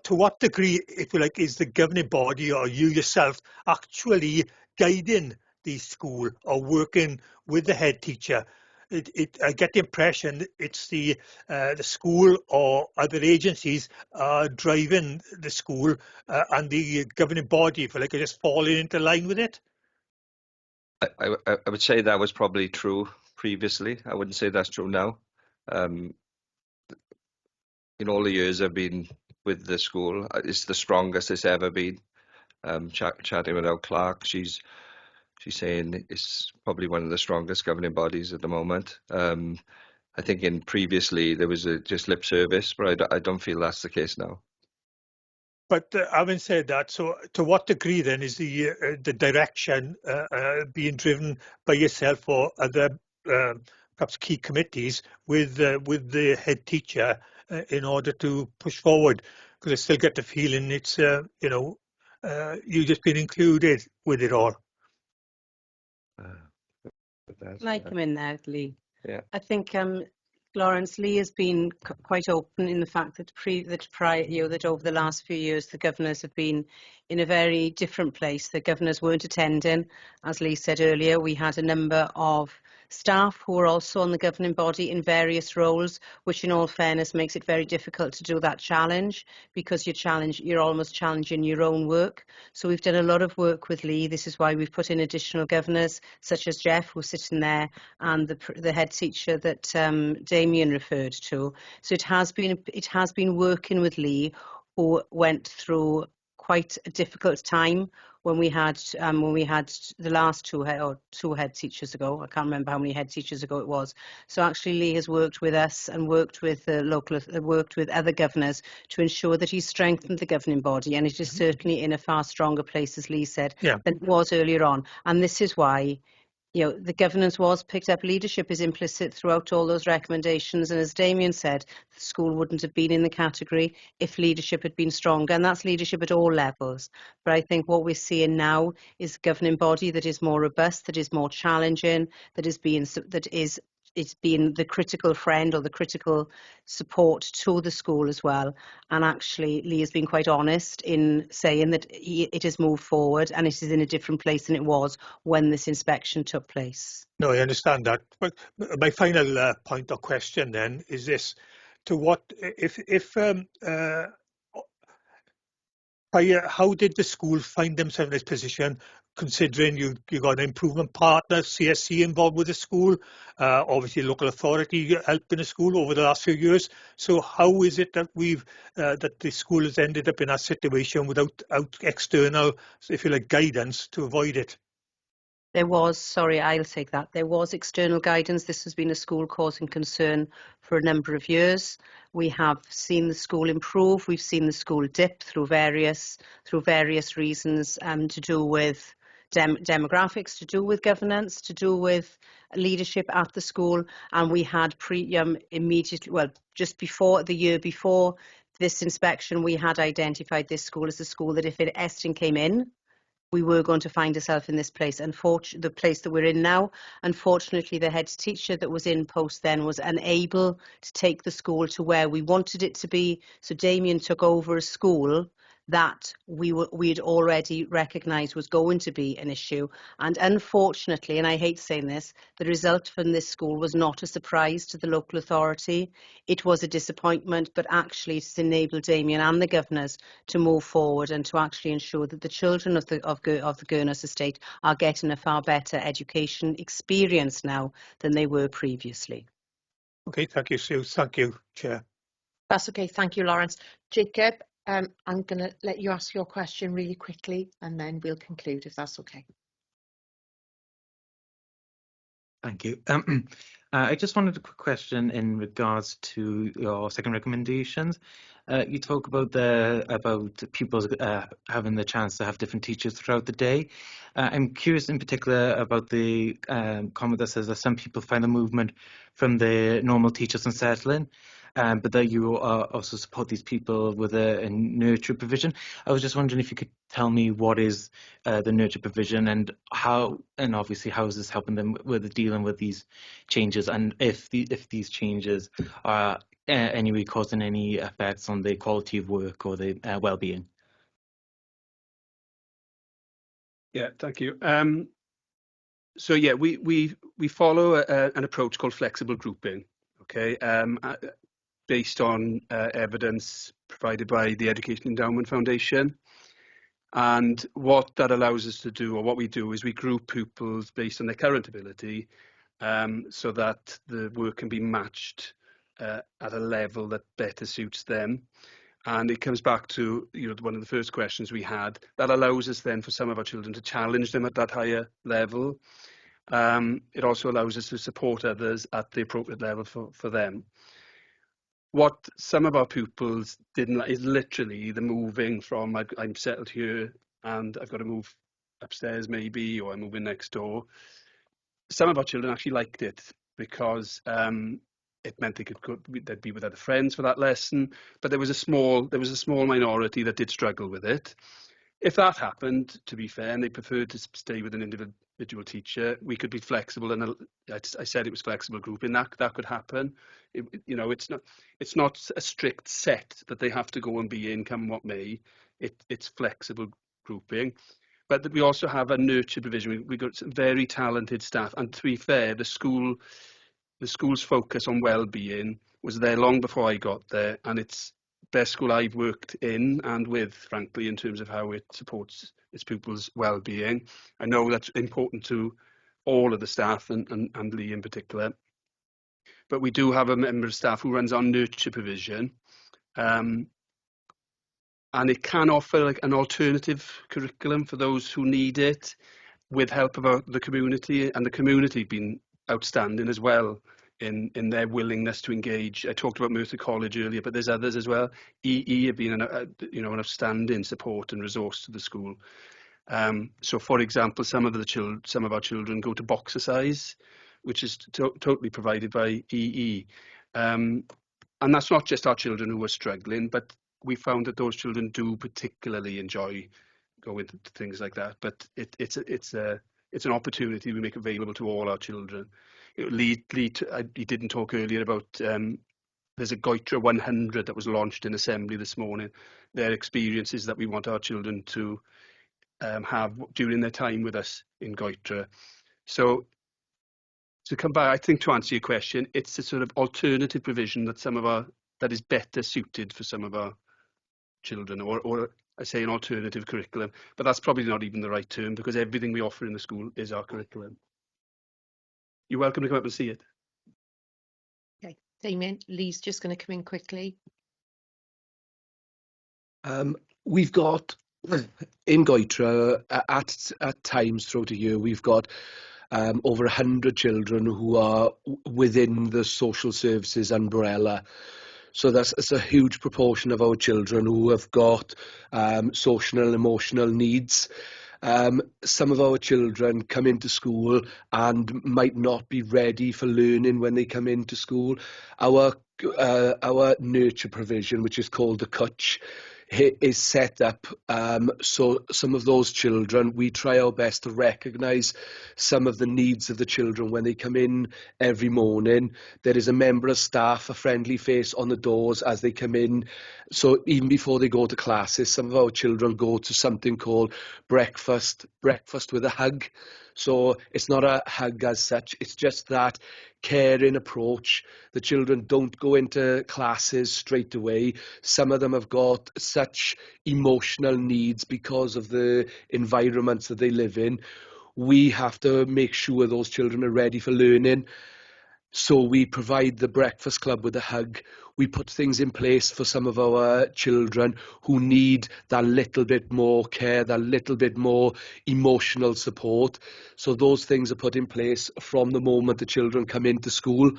to what degree, if you like, is the governing body or you yourself actually guiding the school or working with the head teacher? I get the impression it's the school or other agencies driving the school, and the governing body, if you like, are just falling into line with it. I would say that was probably true previously. I wouldn't say that's true now. In all the years I've been with the school, it's the strongest it's ever been. Chatting with our clerk, she's saying it's probably one of the strongest governing bodies at the moment. I think in previously there was just lip service, but I don't feel that's the case now. But having said that, so to what degree then is the direction being driven by yourself or other perhaps key committees with the head teacher in order to push forward? Because I still get the feeling it's you just been included with it all. Can I come in there, Lee? Yeah. I think Lawrence, Lee has been quite open in the fact that that over the last few years the governors have been in a very different place. The governors weren't attending. As Lee said earlier, we had a number of staff who were also on the governing body in various roles, which in all fairness makes it very difficult to do that challenge, because you're almost challenging your own work. So we've done a lot of work with Lee. This is why we've put in additional governors such as Jeff, who's sitting there, and the head teacher that Damien referred to. So it has been working with Lee, who went through quite a difficult time when we had the last two head teachers ago. I can't remember how many head teachers ago it was. So actually Lee has worked with us and worked with other governors to ensure that he's strengthened the governing body, and it is certainly in a far stronger place, as Lee said, than it was earlier on. And this is why the governance was picked up. Leadership is implicit throughout all those recommendations. And as Damien said, the school wouldn't have been in the category if leadership had been stronger. And that's leadership at all levels. But I think what we're seeing now is a governing body that is more robust, that is more challenging, it's been the critical friend or the critical support to the school as well. And actually, Lee has been quite honest in saying that it has moved forward and it is in a different place than it was when this inspection took place. No, I understand that. But my final point or question then is this: to what how did the school find themselves in this position, considering you got an improvement partner, CSC, involved with the school, obviously local authority helping the school over the last few years? So how is it that that the school has ended up in that situation without external, if you like, guidance to avoid it? I'll take that. There was external guidance. This has been a school causing concern for a number of years. We have seen the school improve. We've seen the school dip through various reasons to do with demographics, to do with governance, to do with leadership at the school. And we had just before the year before this inspection, we had identified this school as a school that if Eston came in, we were going to find ourselves in this place, the place that we're in now. Unfortunately, the head teacher that was in post then was unable to take the school to where we wanted it to be. So Damien took over a school that we'd already recognised was going to be an issue. And unfortunately, and I hate saying this, the result from this school was not a surprise to the local authority. It was a disappointment, but actually it's enabled Damien and the governors to move forward and to actually ensure that the children of the Gurnus estate are getting a far better education experience now than they were previously. Okay, thank you, Sue. Thank you, Chair. That's okay. Thank you, Lawrence. Jacob, I'm going to let you ask your question really quickly and then we'll conclude, if that's okay. Thank you. I just wanted a quick question in regards to your second recommendations. You talk about pupils having the chance to have different teachers throughout the day. I'm curious in particular about the comment that says that some people find the movement from the normal teachers unsettling, but that you also support these people with a nurture provision. I was just wondering if you could tell me what is the nurture provision and obviously how is this helping them with dealing with these changes, and if these changes are anyway causing any effects on the quality of work or the well-being. Yeah, thank you. So yeah, we follow an approach called flexible grouping. Okay, based on evidence provided by the Education Endowment Foundation. And what that allows us to do, or what we do, is we group pupils based on their current ability, so that the work can be matched at a level that better suits them. And it comes back to, one of the first questions we had. That allows us then for some of our children to challenge them at that higher level. It also allows us to support others at the appropriate level for them. What some of our pupils didn't like is literally the moving from I'm settled here and I've got to move upstairs maybe, or I'm moving next door. Some of our children actually liked it because it meant they'd be with other friends for that lesson. But there was a small minority that did struggle with it. If that happened, to be fair, and they preferred to stay with an individual teacher, we could be flexible. And I said it was flexible grouping. That could happen. It's not a strict set that they have to go and be in, come what may. It's flexible grouping. But we also have a nurture provision. We've got some very talented staff. And to be fair, the school's focus on well-being was there long before I got there, and it's best school I've worked in and with, frankly, in terms of how it supports its pupils' well-being. I know that's important to all of the staff and Lee in particular. But we do have a member of staff who runs our nurture provision, and it can offer like an alternative curriculum for those who need it, with help of the community, and the community been outstanding as well in their willingness to engage. I talked about Merthyr College earlier, but there's others as well. EE have been an outstanding support and resource to the school. So, for example, some of our children go to Boxercise, which is totally provided by EE. And that's not just our children who are struggling, but we found that those children do particularly enjoy going to things like that. But it's an opportunity we make available to all our children. He didn't talk earlier about there's a Goitra 100 that was launched in Assembly this morning. They're experiences that we want our children to have during their time with us in Goitra. So to come back, I think to answer your question, it's a sort of alternative provision that is better suited for some of our children, or I say an alternative curriculum, but that's probably not even the right term, because everything we offer in the school is our curriculum. You're welcome to come up and see it. Okay, Damien, Lee's just going to come in quickly. We've got in Goitra at times throughout the year, we've got over 100 children who are within the social services umbrella. So that's a huge proportion of our children who have got social and emotional needs. Some of our children come into school and might not be ready for learning when they come into school. Our nurture provision, which is called the Cwtch, is set up so some of those children, we try our best to recognise some of the needs of the children when they come in every morning. There is a member of staff, a friendly face on the doors as they come in. So even before they go to classes, some of our children go to something called breakfast with a hug. So it's not a hug as such, it's just that caring approach. The children don't go into classes straight away. Some of them have got such emotional needs because of the environments that they live in. We have to make sure those children are ready for learning. So we provide the breakfast club with a hug. We put things in place for some of our children who need that little bit more care, that little bit more emotional support. So those things are put in place from the moment the children come into school.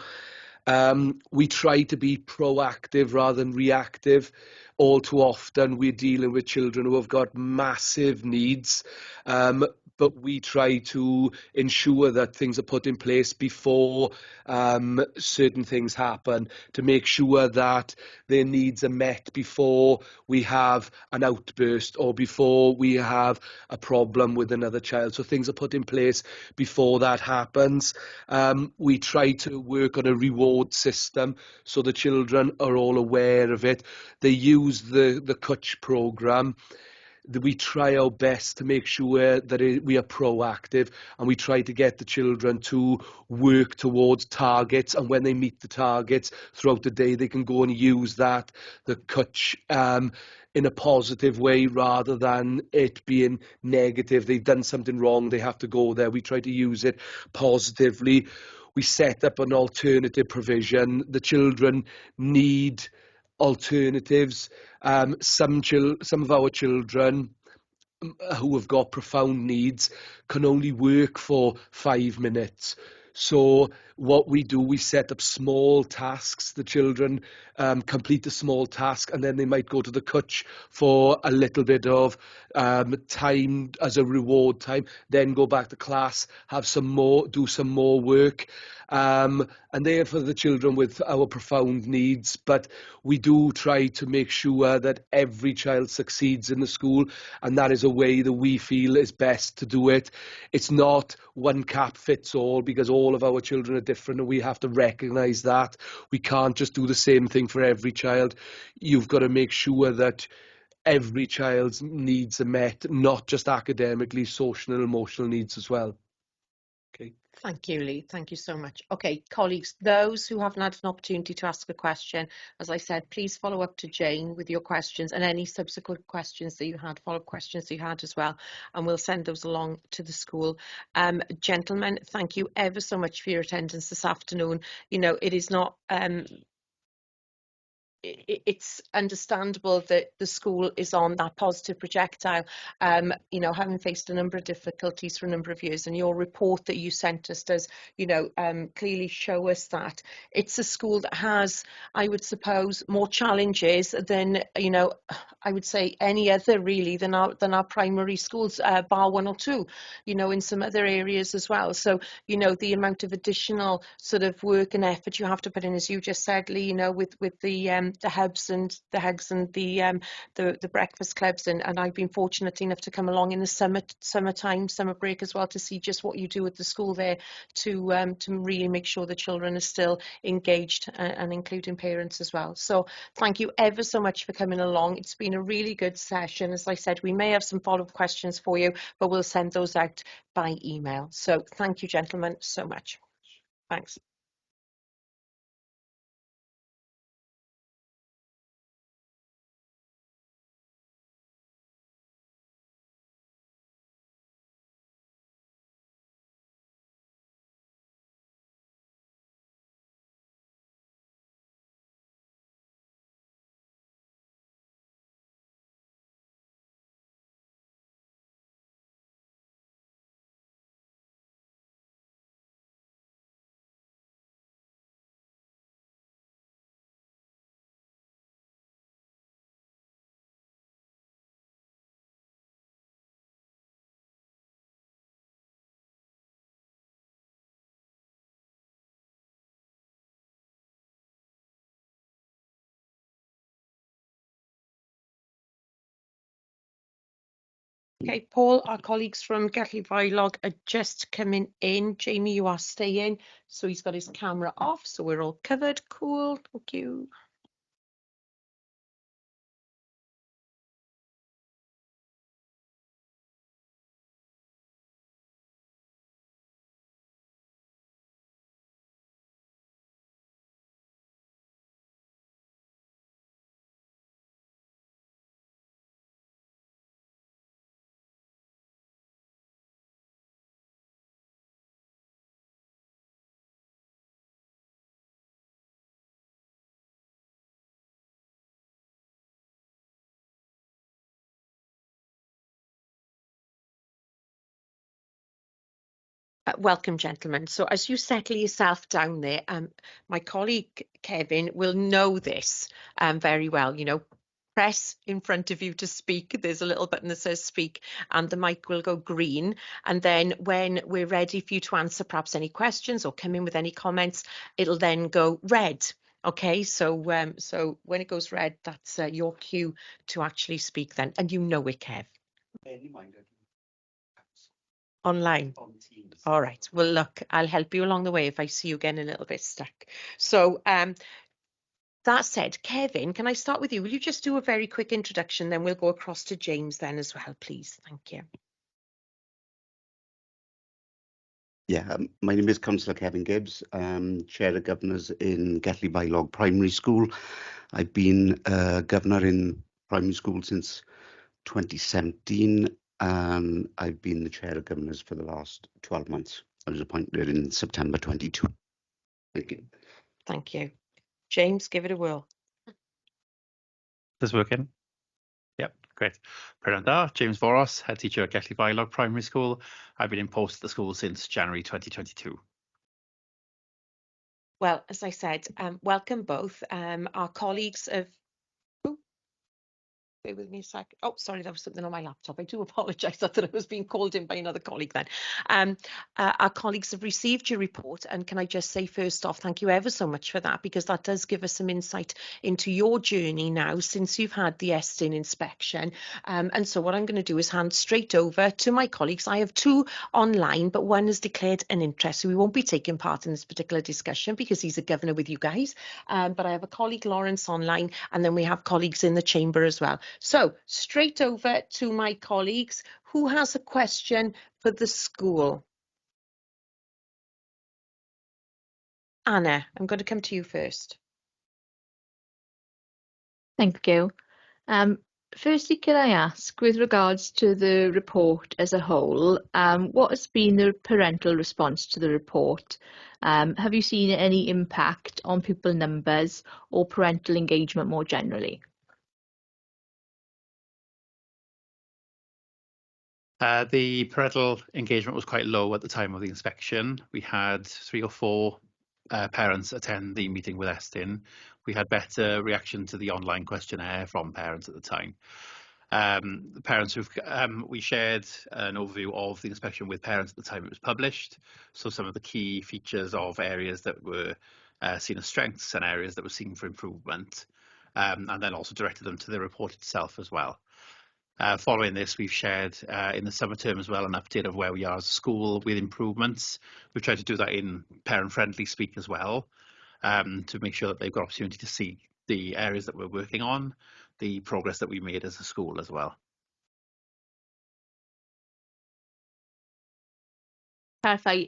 We try to be proactive rather than reactive. All too often we're dealing with children who have got massive needs, but we try to ensure that things are put in place before certain things happen, to make sure that their needs are met before we have an outburst or before we have a problem with another child. So things are put in place before that happens. We try to work on a reward system so the children are all aware of it. They use the Cwtch programme. we try our best to make sure that we are proactive, and we try to get the children to work towards targets, and when they meet the targets throughout the day, they can go and use the coach in a positive way rather than it being negative. They've done something wrong, they have to go there. We try to use it positively. We set up an alternative provision. The children need alternatives. Some of our children who have got profound needs can only work for 5 minutes. So what we do, we set up small tasks. The children complete a small task, and then they might go to the coach for a little bit of time as a reward time, then go back to class, do some more work. And they're for the children with our profound needs, but we do try to make sure that every child succeeds in the school, and that is a way that we feel is best to do it. It's not one cap fits all, because all of our children are different, and we have to recognise that. We can't just do the same thing for every child. You've got to make sure that every child's needs are met, not just academically, social and emotional needs as well. Okay. Thank you, Lee. Thank you so much. Okay, colleagues, those who haven't had an opportunity to ask a question, as I said, please follow up to Jane with your questions and any subsequent questions that you had, follow-up questions that you had as well, and we'll send those along to the school. Gentlemen, thank you ever so much for your attendance this afternoon. You know, it is not... it's understandable that the school is on that positive projectile, you know, having faced a number of difficulties for a number of years, and your report that you sent us does, you know, clearly show us that it's a school that has, I would suppose, more challenges than, you know, I would say any other really than our primary schools, bar 1 or 2, you know, in some other areas as well. So, you know, the amount of additional sort of work and effort you have to put in, as you just said, Lee, you know, with the hubs and the hugs and the breakfast clubs, and I've been fortunate enough to come along in the summer break as well, to see just what you do at the school there to really make sure the children are still engaged, and including parents as well. So thank you ever so much for coming along. It's been a really good session. As I said, we may have some follow-up questions for you, but we'll send those out by email. So thank you, gentlemen, so much. Thanks. Okay, Paul, our colleagues from Gelli Vlog are just coming in. Jamie, you are staying. So he's got his camera off, so we're all covered. Cool, thank you. Welcome, gentlemen. So as you settle yourself down there, my colleague Kevin will know this very well. You know, press in front of you to speak. There's a little button that says speak, and the mic will go green. And then when we're ready for you to answer perhaps any questions or come in with any comments, it'll then go red. Okay, so so when it goes red, that's your cue to actually speak then. And you know it, Kev. Online. All right. Well, look, I'll help you along the way if I see you getting a little bit stuck. So That said, Kevin, can I start with you? Will you just do a very quick introduction, then we'll go across to James then as well, please. Thank you. Yeah, my name is Councillor Kevin Gibbs, Chair of Governors in Gethley Bylog Primary School. I've been Governor in primary school since 2017, and I've been the Chair of Governors for the last 12 months. I was appointed in September 22. Thank you. Thank you. James, give it a whirl. This working? Yep, great. Prynawn da, James Voros, head teacher at Gethley Bylog Primary School. I've been in post at the school since January 2022. Well, as I said, welcome both. Our colleagues of... Bear with me a sec. Oh, sorry, that was something on my laptop. I do apologise. I thought I was being called in by another colleague then. Our colleagues have received your report, and can I just say first off, thank you ever so much for that, because that does give us some insight into your journey now since you've had the ESTIN inspection. And so what I'm going to do is hand straight over to my colleagues. I have two online, but one has declared an interest, so we won't be taking part in this particular discussion because he's a governor with you guys. But I have a colleague, Lawrence, online, and then we have colleagues in the chamber as well. So straight over to my colleagues. Who has a question for the school? Anna, I'm going to come to you first. Thank you. Firstly, can I ask, with regards to the report as a whole, what has been the parental response to the report? Have you seen any impact on pupil numbers or parental engagement more generally? The parental engagement was quite low at the time of the inspection. We had 3 or 4 parents attend the meeting with ESTIN. We had better reaction to the online questionnaire from parents at the time. The parents we shared an overview of the inspection with parents at the time it was published. So some of the key features of areas that were seen as strengths and areas that were seen for improvement, and then also directed them to the report itself as well. Following this, we've shared in the summer term as well an update of where we are as a school with improvements. We've tried to do that in parent-friendly speak as well, to make sure that they've got opportunity to see the areas that we're working on, the progress that we made as a school as well. Clarify,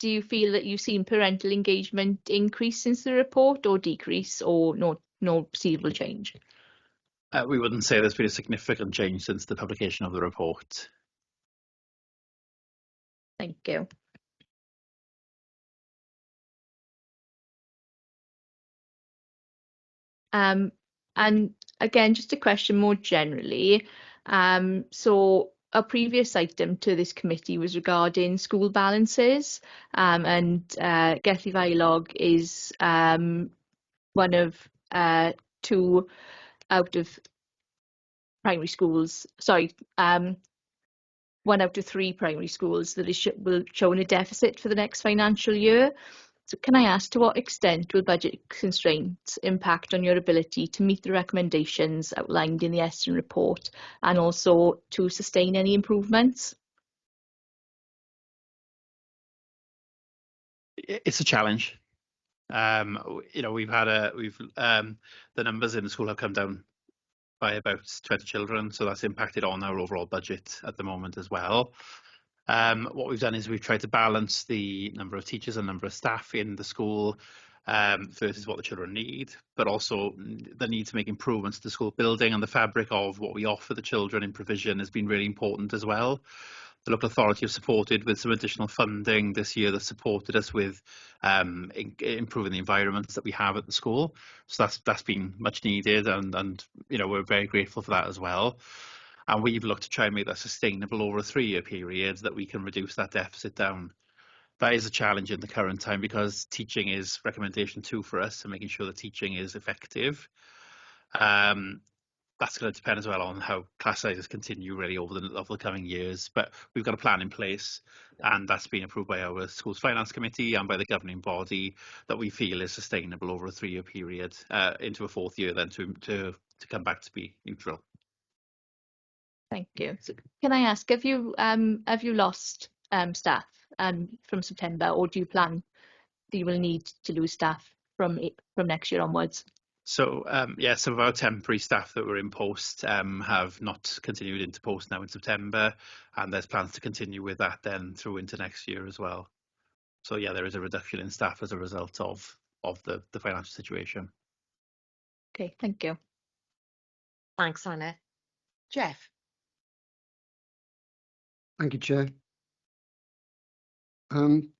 do you feel that you've seen parental engagement increase since the report, or decrease, or no perceivable change? We wouldn't say there's been a significant change since the publication of the report. Thank you. And again, just a question more generally. So a previous item to this committee was regarding school balances, and Gethley Bylog is one of 2 out of primary schools, sorry, 1 out of 3 primary schools that will show a deficit for the next financial year. So can I ask, to what extent will budget constraints impact on your ability to meet the recommendations outlined in the ESTIN report, and also to sustain any improvements? It's a challenge. You know, the numbers in the school have come down by about 20 children, so that's impacted on our overall budget at the moment as well. What we've done is we've tried to balance the number of teachers and number of staff in the school versus what the children need, but also the need to make improvements to the school building, and the fabric of what we offer the children in provision has been really important as well. The local authority have supported with some additional funding this year that supported us with improving the environments that we have at the school. So that's been much needed, and you know, we're very grateful for that as well. And we've looked to try and make that sustainable over a 3-year period, that we can reduce that deficit down. That is a challenge in the current time, because teaching is recommendation 2 for us, and making sure that teaching is effective. That's going to depend as well on how class sizes continue really over the coming years. But we've got a plan in place, and that's been approved by our school's finance committee and by the governing body, that we feel is sustainable over a 3-year period, into a 4th year then to come back to be neutral. Thank you. So can I ask, have you lost staff from September, or do you plan that you will need to lose staff from next year onwards? So yeah, some of our temporary staff that were in post have not continued into post now in September, and there's plans to continue with that then through into next year as well. So yeah, there is a reduction in staff as a result of the financial situation. Okay, thank you. Thanks, Anna. Jeff? Thank you, Chair. In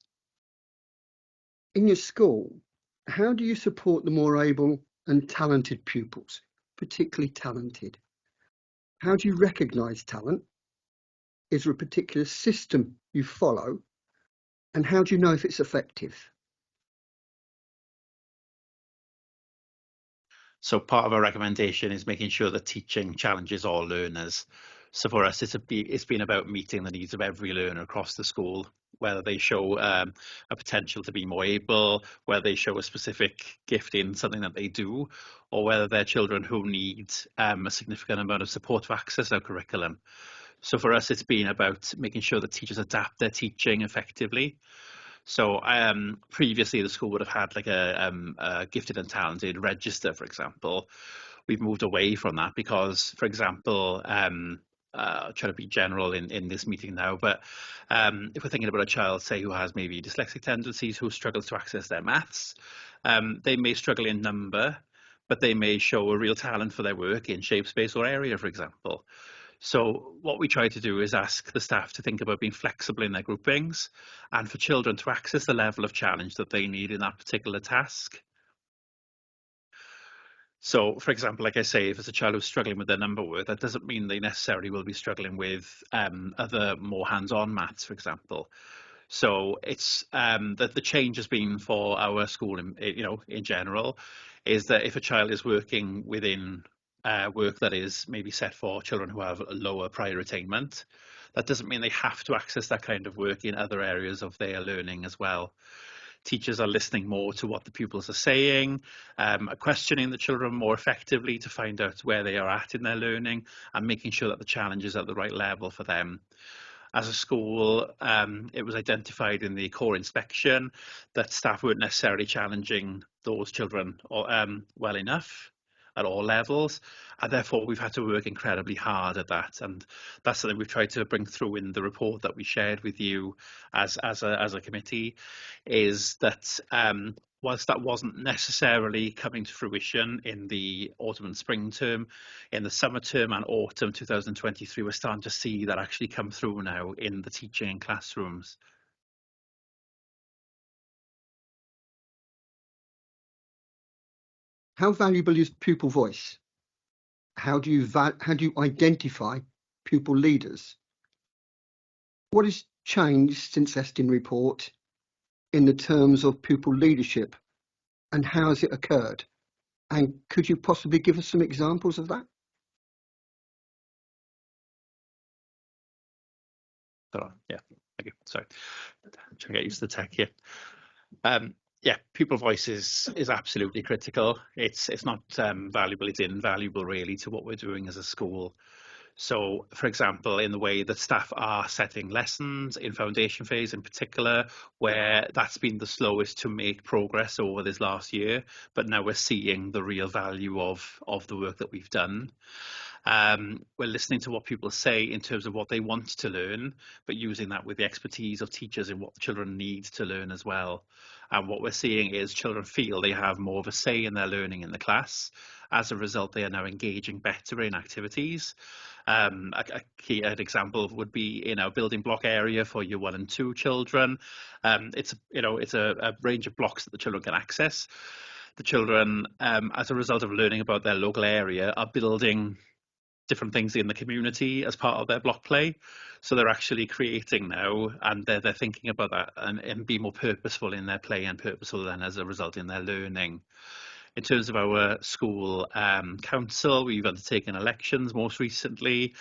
your school, how do you support the more able and talented pupils, particularly talented? How do you recognise talent? Is there a particular system you follow? And how do you know if it's effective? So part of our recommendation is making sure that teaching challenges all learners. So for us, it's been about meeting the needs of every learner across the school, whether they show a potential to be more able, whether they show a specific gift in something that they do, or whether they're children who need a significant amount of support to access our curriculum. So for us, it's been about making sure that teachers adapt their teaching effectively. So previously the school would have had like a gifted and talented register, for example. We've moved away from that because, for example, trying to be general in this meeting now, but if we're thinking about a child, say, who has maybe dyslexic tendencies, who struggles to access their maths, they may struggle in number, but they may show a real talent for their work in shape, space, or area, for example. So what we try to do is ask the staff to think about being flexible in their groupings and for children to access the level of challenge that they need in that particular task. So, for example, like I say, if it's a child who's struggling with their number work, that doesn't mean they necessarily will be struggling with other more hands-on maths, for example. So it's that the change has been for our school, in general, is that if a child is working within work that is maybe set for children who have a lower prior attainment, that doesn't mean they have to access that kind of work in other areas of their learning as well. Teachers are listening more to what the pupils are saying, are questioning the children more effectively to find out where they are at in their learning and making sure that the challenge is at the right level for them. As a school, it was identified in the core inspection that staff weren't necessarily challenging those children well enough at all levels, and therefore we've had to work incredibly hard at that, and that's something we've tried to bring through in the report that we shared with you as a committee, is that whilst that wasn't necessarily coming to fruition in the autumn and spring term, in the summer term and autumn 2023, we're starting to see that actually come through now in the teaching in classrooms. How valuable is pupil voice? How do you identify pupil leaders? What has changed since Estin report in the terms of pupil leadership, and how has it occurred? And could you possibly give us some examples of that? Yeah, thank you. Sorry, I'm trying to get used to the tech here. Yeah, pupil voice is absolutely critical. It's not valuable, it's invaluable really to what we're doing as a school. So, for example, in the way that staff are setting lessons in foundation phase in particular, where that's been the slowest to make progress over this last year, but now we're seeing the real value of the work that we've done. We're listening to what people say in terms of what they want to learn, but using that with the expertise of teachers in what the children need to learn as well. And what we're seeing is children feel they have more of a say in their learning in the class. As a result, they are now engaging better in activities. A key example would be in our building block area for year 1 and 2 children. It's a range of blocks that the children can access. The children, as a result of learning about their local area, are building different things in the community as part of their block play. So they're actually creating now, and they're thinking about that and be more purposeful in their play and purposeful then as a result in their learning. In terms of our school council, we've undertaken elections most recently.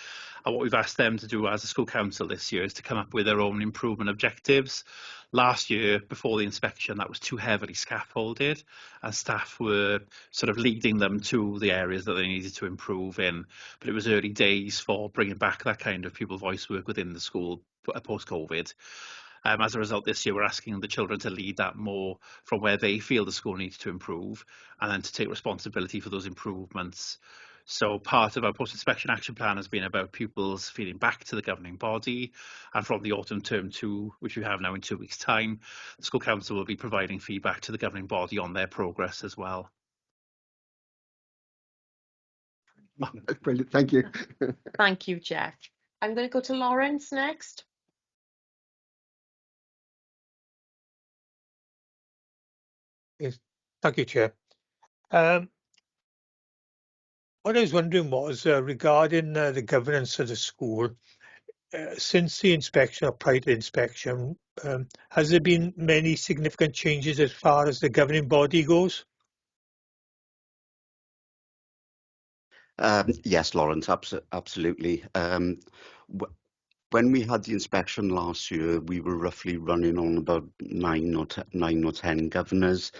And what we've asked them to do as a school council this year is to come up with their own improvement objectives. Last year, before the inspection, that was too heavily scaffolded, and staff were sort of leading them to the areas that they needed to improve in. But it was early days for bringing back that kind of pupil voice work within the school post-COVID. As a result, this year we're asking the children to lead that more from where they feel the school needs to improve, and then to take responsibility for those improvements. So part of our post-inspection action plan has been about pupils feeding back to the governing body, and from the autumn term 2, which we have now in 2 weeks' time, the school council will be providing feedback to the governing body on their progress as well. That's brilliant. Thank you. Thank you, Jeff. I'm going to go to Lawrence next. Yes, thank you, Chair. What I was wondering was regarding the governance of the school. Since the inspection or prior to the inspection, has there been many significant changes as far as the governing body goes? Yes, Lawrence, absolutely. When we had the inspection last year, we were roughly running on about 9 or 10 governors.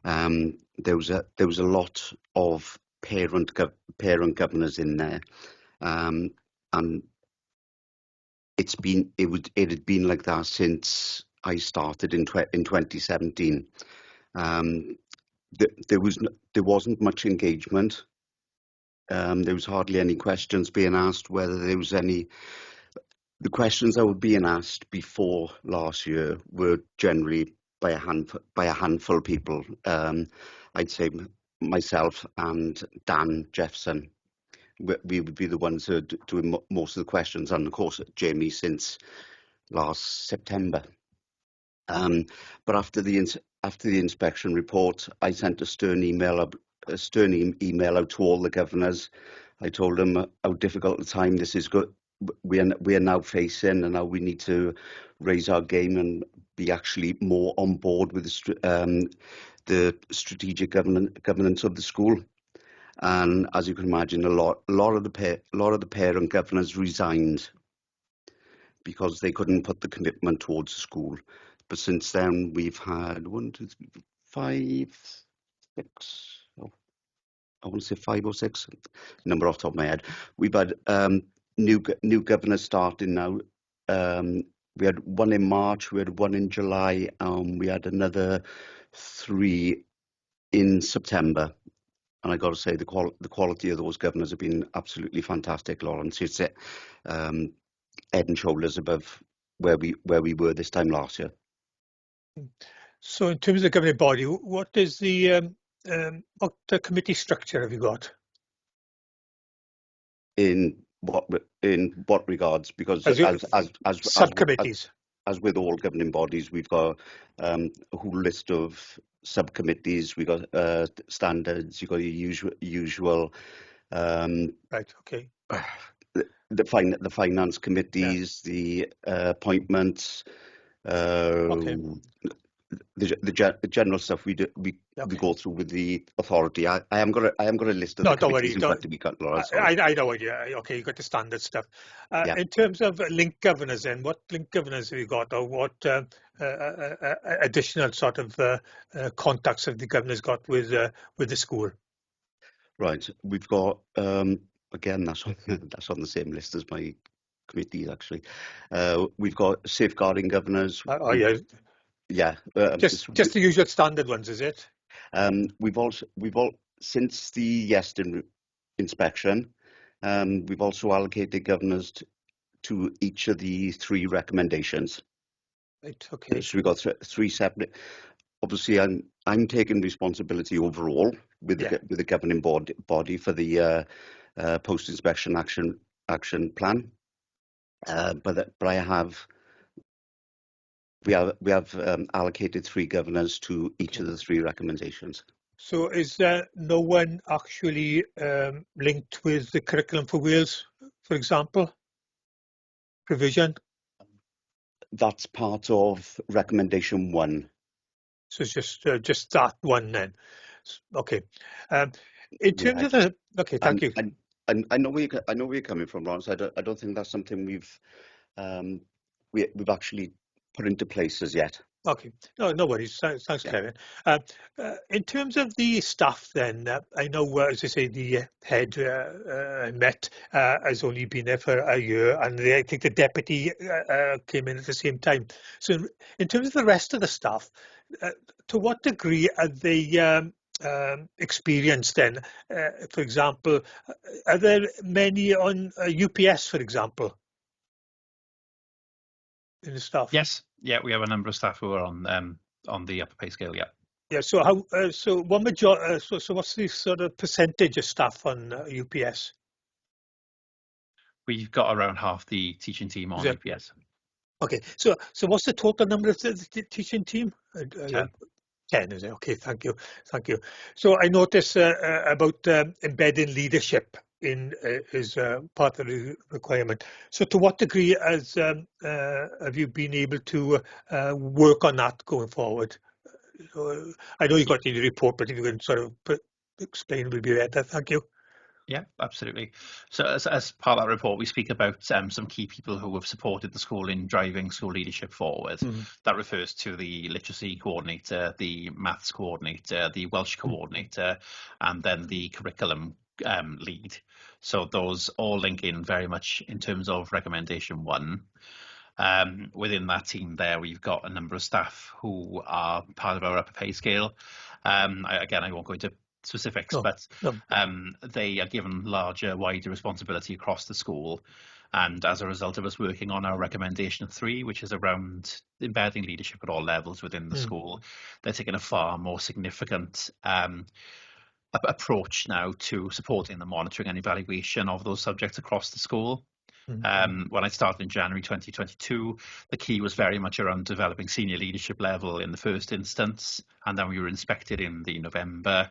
There was a lot of parent governors in there, and it had been like that since I started in 2017. There wasn't much engagement. There was hardly any questions being asked. Whether there was any, the questions that were being asked before last year were generally by a handful of people. I'd say myself and Dan Jeffson, we would be the ones who are doing most of the questions, and of course Jamie since last September. But after the inspection report, I sent a stern email out to all the governors. I told them how difficult a time this is. We are now facing, and how we need to raise our game and be actually more on board with the strategic governance of the school. And as you can imagine, a lot of the parent governors resigned because they couldn't put the commitment towards the school. But since then, we've had 1, 2, 3, 4, 5, 6. I want to say 5 or 6. Number off the top of my head. We've had new governors starting now. We had one in March. We had one in July. We had another 3 in September. And I got to say, the quality of those governors have been absolutely fantastic, Lawrence. It's head and shoulders above where we were this time last year. So, in terms of the governing body, what is the committee structure have you got? In what regards? Because as subcommittees. As with all governing bodies, we've got a whole list of subcommittees. We've got standards. You've got your usual. Right. Okay. The finance committees, the appointments. Okay. The general stuff we go through with the authority. I am going to list of the committees in front of me, Laura. I know idea. Okay, you got the standard stuff. In terms of link governors, then what link governors have you got, or what additional sort of contacts have the governors got with the school? Right, we've got again that's on the same list as my committees actually. We've got safeguarding governors. Yeah. Yeah, just the usual standard ones, is it? We've since the Yeston inspection, we've also allocated governors to each of the 3 recommendations. Right. Okay. So we've got 3 separate. Obviously, I'm taking responsibility overall with the governing body for the post-inspection action plan. But I have. We have allocated 3 governors to each of the 3 recommendations. So is there no one actually linked with the curriculum for Wales, for example, provision? That's part of recommendation 1. So it's just that one then. Okay. In terms of the thank you. And I know where you're coming from, Ron. So I don't think that's something we've actually put into place as yet. Okay, no worries. Thanks, Yeah. Kevin. In terms of the staff, then I know, as I say, the head I met has only been there for a year, and I think the deputy came in at the same time. So, in terms of the rest of the staff, to what degree are they experienced? Then, for example, are there many on UPS, for example, in the staff? Yes, yeah, we have a number of staff who are on the upper pay scale. Yeah. Yeah. So how? So what major? So what's the sort of percentage of staff on UPS? We've got around half the teaching team on Yeah. UPS. Okay. So what's the total number of the teaching team? 10. 10, is it? Okay. Thank you. Thank you. So I noticed about embedding leadership in is part of the requirement. So to what degree have you been able to work on that going forward? So I know you got in the report, but if you can sort of explain, would be better. Thank you. Yeah, absolutely. So as part of that report, we speak about some key people who have supported the school in driving school leadership forward. That refers to the literacy coordinator, the maths coordinator, the Welsh coordinator, and then the curriculum lead. So those all link in very much in terms of recommendation 1. Within that team there, we've got a number of staff who are part of our upper pay scale. Again, I won't go into specifics, but they are given larger, wider responsibility across the school. And as a result of us working on our recommendation 3, which is around embedding leadership at all levels within the school, they're taking a far more significant approach now to supporting the monitoring and evaluation of those subjects across the school. When I started in January 2022, the key was very much around developing senior leadership level in the first instance, and then we were inspected in the November.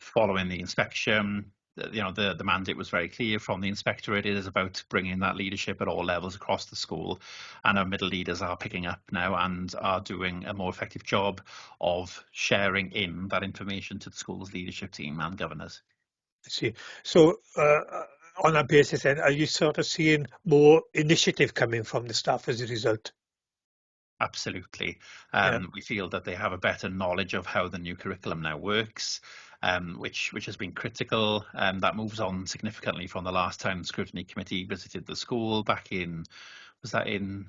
Following the inspection, the mandate was very clear from the inspectorate. It is about bringing that leadership at all levels across the school, and our middle leaders are picking up now and are doing a more effective job of sharing in that information to the school's leadership team and governors. I see. So on that basis, then, are you sort of seeing more initiative coming from the staff as a result? Absolutely. We feel that they have a better knowledge of how the new curriculum now works, which has been critical. That moves on significantly from the last time the Scrutiny Committee visited the school back in, was that in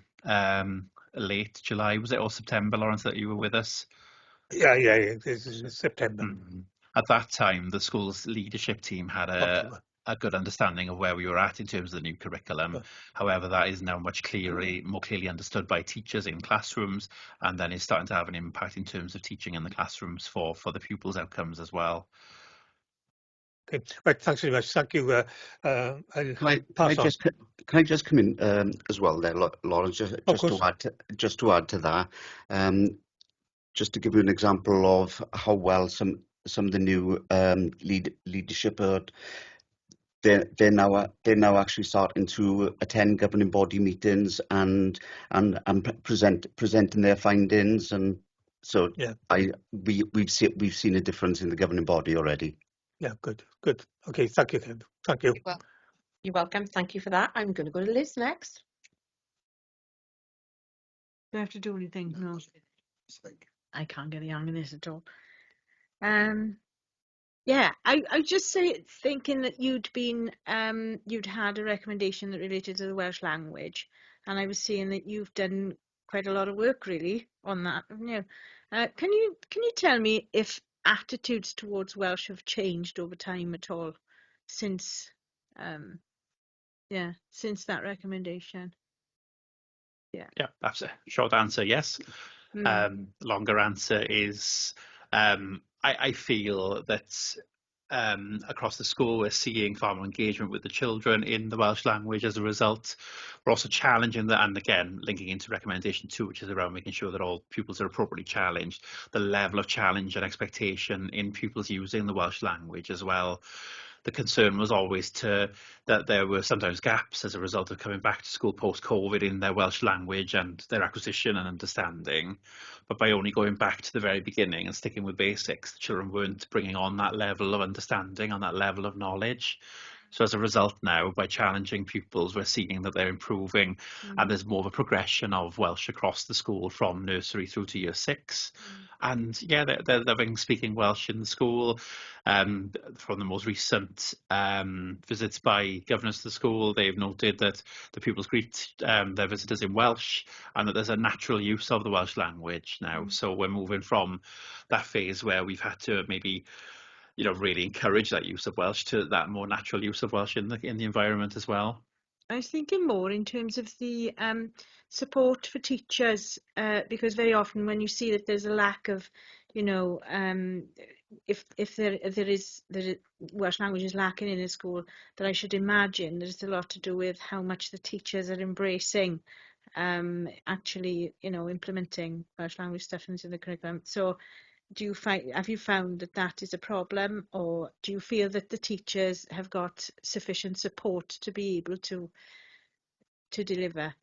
late July, was it, or September, Lawrence, that you were with us? Yeah. This is September. At that time, the school's leadership team had a good understanding of where we were at in terms of the new curriculum. However, that is now much more clearly understood by teachers in classrooms, and then is starting to have an impact in terms of teaching in the classrooms for the pupils' outcomes as well. Okay, right. Thanks very much. Thank you. Can I just come in as well there, Lawrence? Just to add to that, just to give you an example of how well some of the new leadership are. They're now actually starting to attend governing body meetings and presenting their findings, and so we've seen a difference in the governing body already. Yeah, good. Okay, thank you, Ken. Thank you. Well, you're welcome. Thank you for that. I'm going to go to Liz next. Do I have to do anything? No. I can't get the hang of this at all. Yeah, I just thinking that you'd had a recommendation that related to the Welsh language, and I was seeing that you've done quite a lot of work really on that, haven't you? Can you tell me if attitudes towards Welsh have changed over time at all since since that recommendation? Yeah, That's a short answer, yes. Longer answer is I feel that across the school we're seeing far more engagement with the children in the Welsh language as a result. We're also challenging that, and again linking into recommendation 2, which is around making sure that all pupils are appropriately challenged, the level of challenge and expectation in pupils using the Welsh language as well. The concern was always that there were sometimes gaps as a result of coming back to school post-COVID in their Welsh language and their acquisition and understanding. But by only going back to the very beginning and sticking with basics, the children weren't bringing on that level of understanding, on that level of knowledge. So as a result now, by challenging pupils, we're seeing that they're improving, and there's more of a progression of Welsh across the school from nursery through to year 6. And yeah, they're loving speaking Welsh in the school. From the most recent visits by governors to the school, they've noted that the pupils greet their visitors in Welsh, and that there's a natural use of the Welsh language now. So we're moving from that phase where we've had to maybe really encourage that use of Welsh to that more natural use of Welsh in the environment as well. I was thinking more in terms of the support for teachers, because very often when you see that there's a lack of, if there is Welsh language is lacking in a school, that I should imagine there's a lot to do with how much the teachers are embracing actually, implementing Welsh language stuff into the curriculum. So have you found that that is a problem, or do you feel that the teachers have got sufficient support to be able to deliver?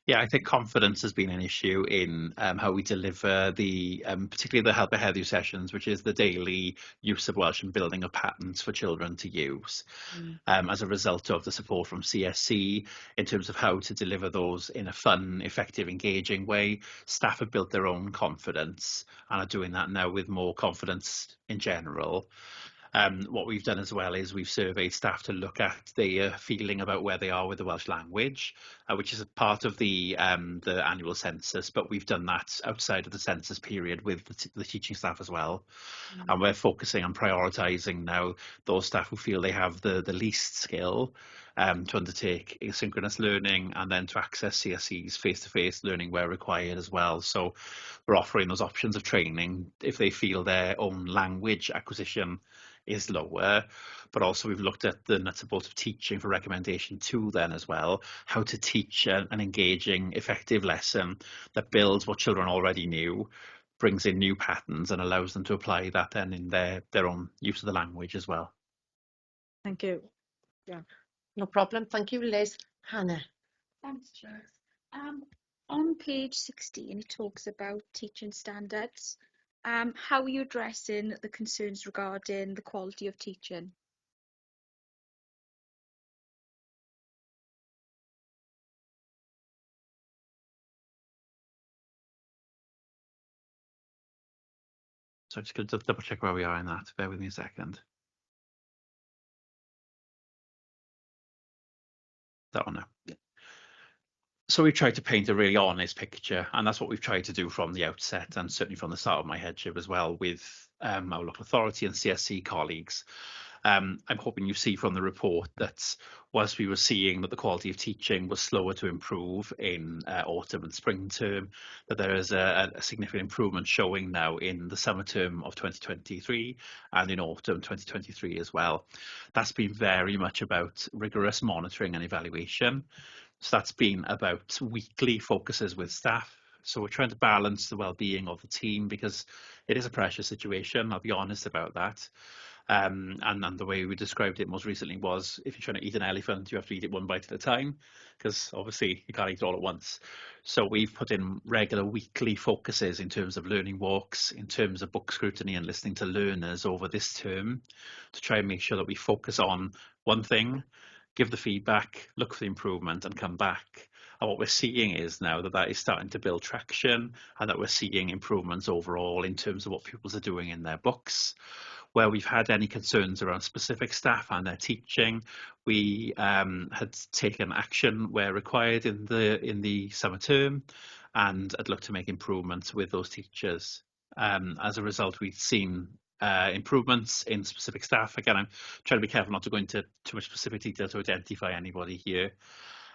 Yeah, I think confidence has been an issue in how we deliver the, particularly the help ahead of sessions, which is the daily use of Welsh and building of patterns for children to use. As a result of the support from CSC in terms of how to deliver those in a fun, effective, engaging way, staff have built their own confidence and are doing that now with more confidence in general. What we've done as well is we've surveyed staff to look at their feeling about where they are with the Welsh language, which is a part of the annual census, but we've done that outside of the census period with the teaching staff as well. And we're focusing on prioritising now those staff who feel they have the least skill to undertake asynchronous learning, and then to access CSC's face-to-face learning where required as well. So we're offering those options of training if they feel their own language acquisition is lower, but also we've looked at the nuts and bolts of teaching for recommendation 2 then as well, how to teach an engaging, effective lesson that builds what children already knew, brings in new patterns and allows them to apply that then in their own use of the language as well. Thank you. Yeah. No problem. Thank you, Liz. Hannah. Thanks, Chair. On page 16, it talks about teaching standards. How are you addressing the concerns regarding the quality of teaching? So I'm just going to double check where we are in that. Bear with me a second. That one now. Yeah. So we've tried to paint a really honest picture, and that's what we've tried to do from the outset, and certainly from the start of my headship as well, with our local authority and CSC colleagues. I'm hoping you see from the report that whilst we were seeing that the quality of teaching was slower to improve in autumn and spring term, that there is a significant improvement showing now in the summer term of 2023 and in autumn 2023 as well. That's been very much about rigorous monitoring and evaluation. So that's been about weekly focuses with staff. So we're trying to balance the well-being of the team, because it is a precious situation, I'll be honest about that. And the way we described it most recently was, if you're trying to eat an elephant, you have to eat it one bite at a time, because obviously you can't eat it all at once. So we've put in regular weekly focuses in terms of learning walks, in terms of book scrutiny and listening to learners over this term, to try and make sure that we focus on one thing, give the feedback, look for the improvement and come back. And what we're seeing is now that is starting to build traction, and that we're seeing improvements overall in terms of what pupils are doing in their books. Where we've had any concerns around specific staff and their teaching, we had taken action where required in the summer term, and had looked to make improvements with those teachers. As a result, we've seen improvements in specific staff. Again, I'm trying to be careful not to go into too much specific detail to identify anybody here.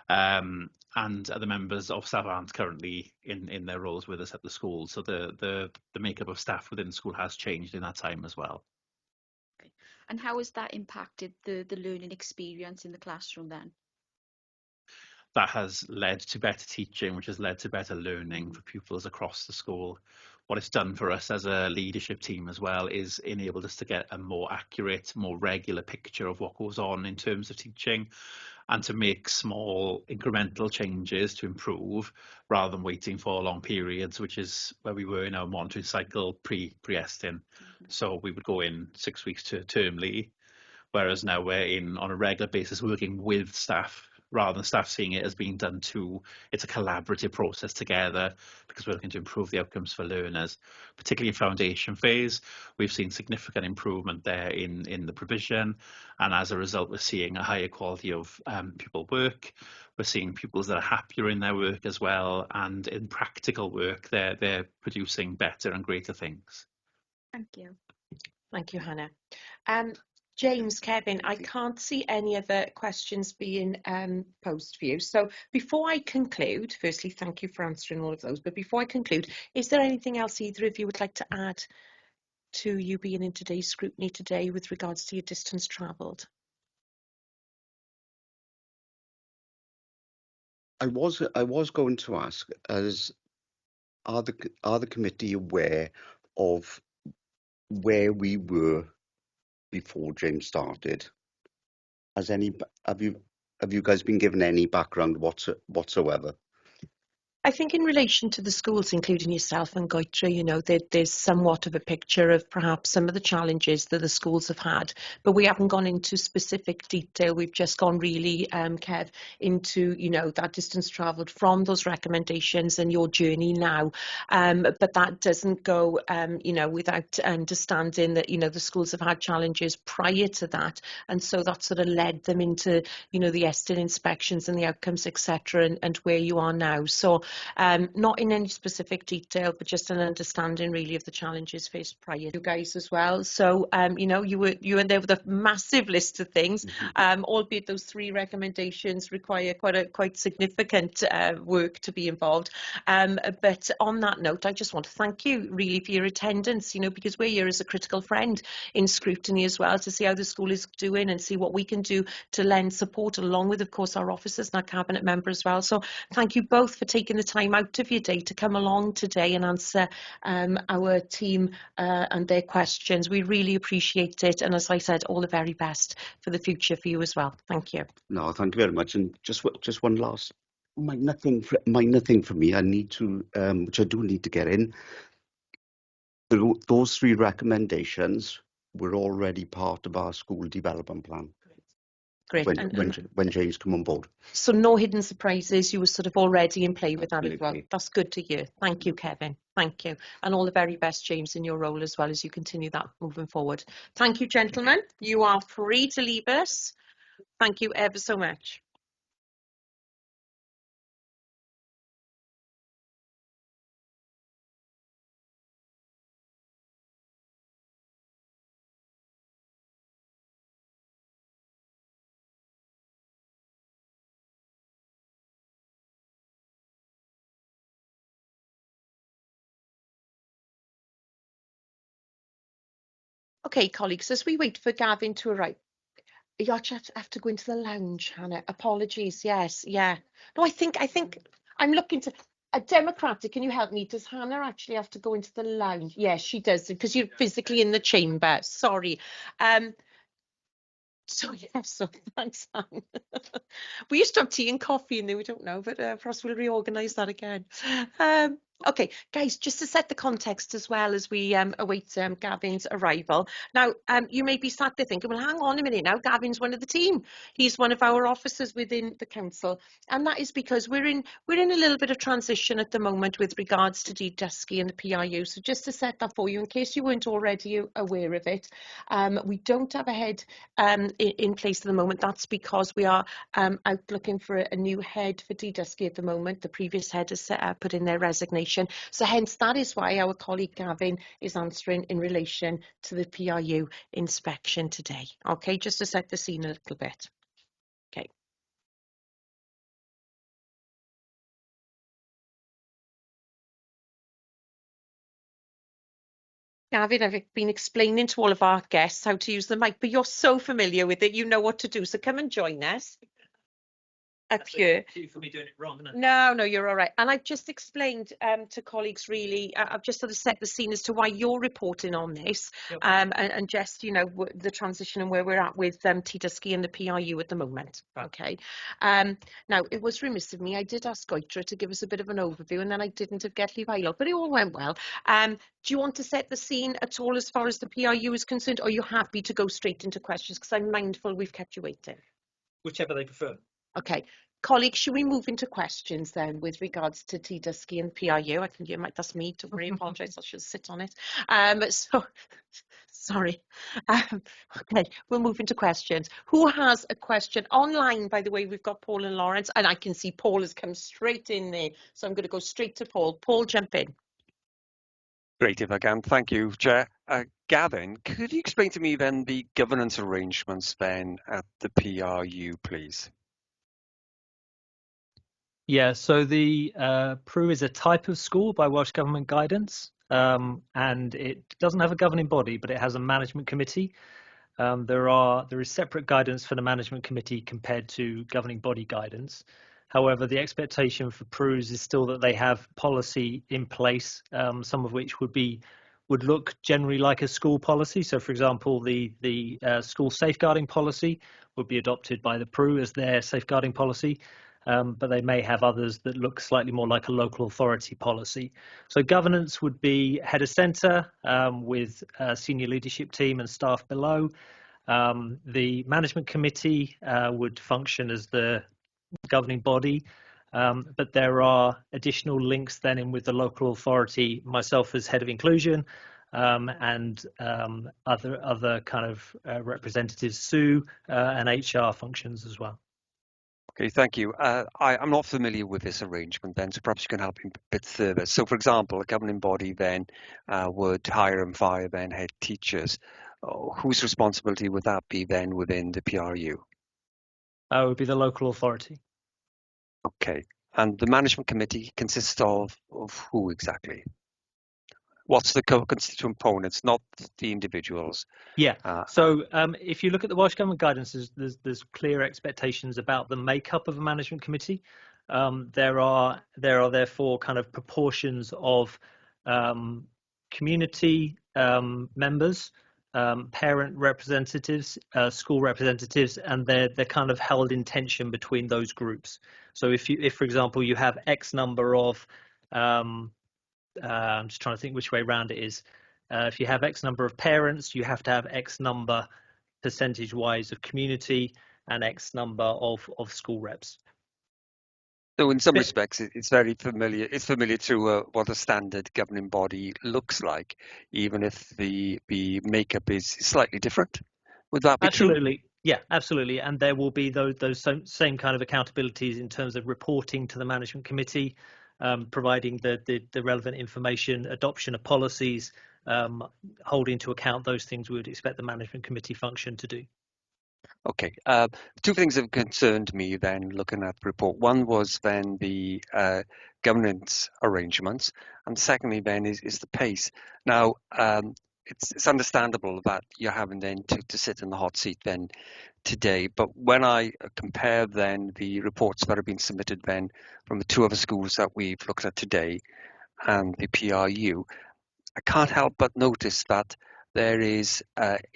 And the members of staff aren't currently in their roles with us at the school, so the makeup of staff within the school has changed in that time as well. Okay. And how has that impacted the learning experience in the classroom then? That has led to better teaching, which has led to better learning for pupils across the school. What it's done for us as a leadership team as well is enabled us to get a more accurate, more regular picture of what goes on in terms of teaching, and to make small incremental changes to improve rather than waiting for long periods, which is where we were in our monitoring cycle pre-Estin. So we would go in 6 weeks to termly, whereas now we're in on a regular basis working with staff rather than staff seeing it as being done to. It's a collaborative process together because we're looking to improve the outcomes for learners, particularly in foundation phase. We've seen significant improvement there in the provision, and as a result we're seeing a higher quality of pupil work. We're seeing pupils that are happier in their work as well, and in practical work they're producing better and greater things. Thank you. Thank you, Hannah. James, Kevin, I can't see any other questions being posed for you. So before I conclude, firstly, thank you for answering all of those. But before I conclude, is there anything else either of you would like to add to you being in today's scrutiny today with regards to your distance travelled? I was going to ask, are the committee aware of where we were before James started? Have you guys been given any background whatsoever? I think in relation to the schools, including yourself and Goitra, you know, there's somewhat of a picture of perhaps some of the challenges that the schools have had, but we haven't gone into specific detail. We've just gone really, Kev, into, you know, that distance travelled from those recommendations and your journey now. But that doesn't go, you know, without understanding that, you know, the schools have had challenges prior to that. And so that sort of led them into, you know, the ESTIN inspections and the outcomes, etc., and where you are now. So not in any specific detail, but just an understanding really of the challenges faced prior to you guys as well. So you know, you were there with a massive list of things, albeit those 3 recommendations require quite significant work to be involved. But on that note, I just want to thank you really for your attendance, you know, because we're here as a critical friend in scrutiny as well, to see how the school is doing and see what we can do to lend support, along with, of course, our officers and our cabinet member as well. So thank you both for taking the time out of your day to come along today and answer our team and their questions. We really appreciate it, and as I said, all the very best for the future for you as well. Thank you. No, thank you very much. And just one last minor thing for me. I need to, which I do need to get in. Those 3 recommendations were already part of our school development plan. Great. When James come on board. So no hidden surprises. You were sort of already in play with that as well. That's good to hear. Thank you, Kevin. Thank you. And all the very best, James, in your role as well as you continue that moving forward. Thank you, gentlemen. You are free to leave us. Thank you ever so much. Okay, colleagues, as we wait for Gavin to arrive, you actually have to go into the lounge, Hannah. Apologies. Yes, yeah. No, I think I'm looking to Democratic. Can you help me? Does Hannah actually have to go into the lounge? Yes, she does, because you're physically in the chamber. Sorry. So yeah, so thanks, Anne. We used to have tea and coffee in there, we don't know, but perhaps we'll reorganise that again. Okay, guys, just to set the context as well as we await Gavin's arrival. Now, you may be sat there thinking, well, hang on a minute now, Gavin's one of the team. He's one of our officers within the council. And that is because we're in a little bit of transition at the moment with regards to DDysgu and the PRU. So just to set that for you, in case you weren't already aware of it, we don't have a head in place at the moment. That's because we are out looking for a new head for DDysgu at the moment. The previous head has put in their resignation. So hence that is why our colleague Gavin is answering in relation to the PRU inspection today. Okay, just to set the scene a little bit. Okay. Gavin, I've been explaining to all of our guests how to use the mic, but you're so familiar with it, you know what to do. So come and join us. up here. Cue for me doing it wrong, isn't it? No, you're all right. And I've just explained to colleagues, really, I've just sort of set the scene as to why you're reporting on this, Yep. and just, you know, the transition and where we're at with TDSCI and the PRU at the moment. Right. Okay. Now, it was remiss of me. I did ask Goitra to give us a bit of an overview, and then I didn't of Gethley Vylog, but it all went well. Do you want to set the scene at all as far as the PRU is concerned, or are you happy to go straight into questions? Because I'm mindful we've kept you waiting. Whichever they prefer. Okay. Colleagues, should we move into questions then with regards to TDSCI and PRU? I think you might, that's me, don't worry, apologise, I should sit on it. So, sorry. Okay, we'll move into questions. Who has a question? Online, by the way, we've got Paul and Lawrence, and I can see Paul has come straight in there. So I'm going to go straight to Paul. Paul, jump in. Great, if I can. Thank you, Chair. Gavin, could you explain to me then the governance arrangements then at the PRU, please? Yeah, so the PRU is a type of school by Welsh Government guidance, and it doesn't have a governing body, but it has a management committee. There is separate guidance for the management committee compared to governing body guidance. However, the expectation for PRUs is still that they have policy in place, some of which would look generally like a school policy. So, for example, the school safeguarding policy would be adopted by the PRU as their safeguarding policy. But they may have others that look slightly more like a local authority policy. So governance would be head of centre with a senior leadership team and staff below. The management committee would function as the governing body, but there are additional links then in with the local authority, myself as head of inclusion, and other kind of representatives, Sue, and HR functions as well. Okay, thank you. I'm not familiar with this arrangement then, so perhaps you can help me a bit further. So, for example, a governing body then would hire and fire then head teachers. Whose responsibility would that be then within the PRU? It would be the local authority. Okay, and the management committee consists of who exactly? What's the constituent components, not the individuals? Yeah. So if you look at the Welsh Government guidance, there's clear expectations about the makeup of a management committee. There are therefore kind of proportions of community members, parent representatives, school representatives, and they're kind of held in tension between those groups. So if for example you have X number of I'm just trying to think which way round it is. If you have X number of parents, you have to have X number percentage-wise of community and X number of school reps. So in some respects, it's very familiar. It's familiar to what a standard governing body looks like, even if the makeup is slightly different. Would that be Absolutely. true? Yeah, absolutely. And there will be those same kind of accountabilities in terms of reporting to the management committee, providing the relevant information, adoption of policies, holding to account those things we would expect the management committee function to do. Okay. Two things have concerned me then looking at the report. One was then the governance arrangements, and secondly then is the pace. Now, it's understandable that you're having then to sit in the hot seat then today, but when I compare then the reports that have been submitted then from the two other schools that we've looked at today and the PRU, I can't help but notice that there is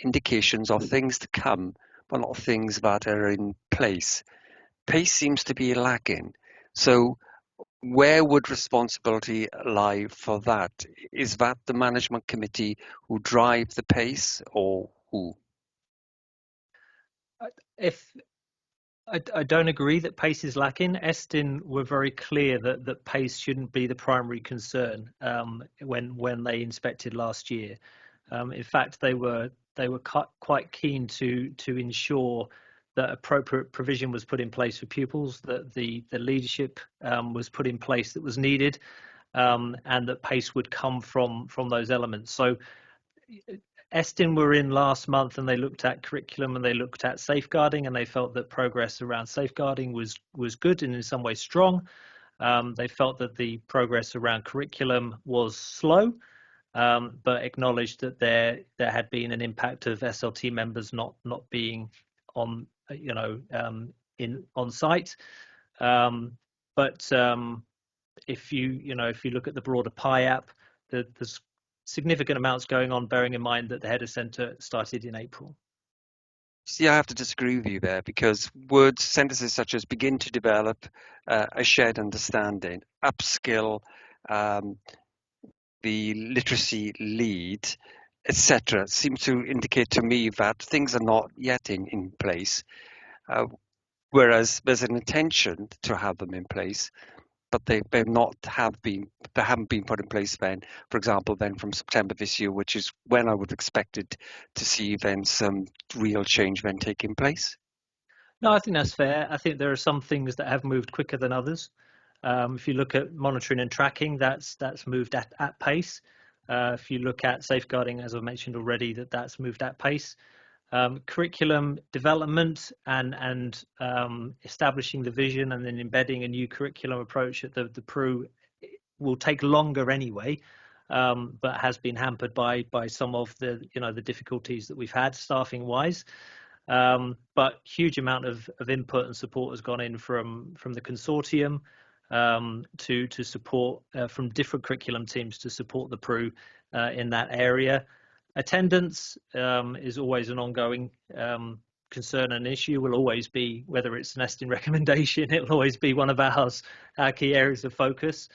indications of things to come, but not things that are in place. Pace seems to be lacking. So where would responsibility lie for that? Is that the management committee who drive the pace, or who? I don't agree that pace is lacking. Estin were very clear that pace shouldn't be the primary concern when they inspected last year. In fact, they were quite keen to ensure that appropriate provision was put in place for pupils, that the leadership was put in place that was needed, and that pace would come from those elements. So Estin were in last month and they looked at curriculum and they looked at safeguarding, and they felt that progress around safeguarding was good and in some ways strong. They felt that the progress around curriculum was slow, but acknowledged that there had been an impact of SLT members not being on on site. But if you look at the broader PIAP, there's significant amounts going on, bearing in mind that the header centre started in April. See, I have to disagree with you there, because words, sentences such as begin to develop, a shared understanding, upskill, the literacy lead, etc., seem to indicate to me that things are not yet in place, whereas there's an intention to have them in place, but they haven't been put in place then, for example, then from September this year, which is when I would expect it to see then some real change then taking place. No, I think that's fair. I think there are some things that have moved quicker than others. If you look at monitoring and tracking, that's moved at pace. If you look at safeguarding, as I mentioned already, that's moved at pace. Curriculum development and establishing the vision and then embedding a new curriculum approach at the PRU will take longer anyway, but has been hampered by some of the the difficulties that we've had staffing wise. But huge amount of input and support has gone in from the consortium to support from different curriculum teams to support the PRU in that area. Attendance is always an ongoing concern and issue, will always be, whether it's an Estin recommendation, it'll always be one of our key areas of focus.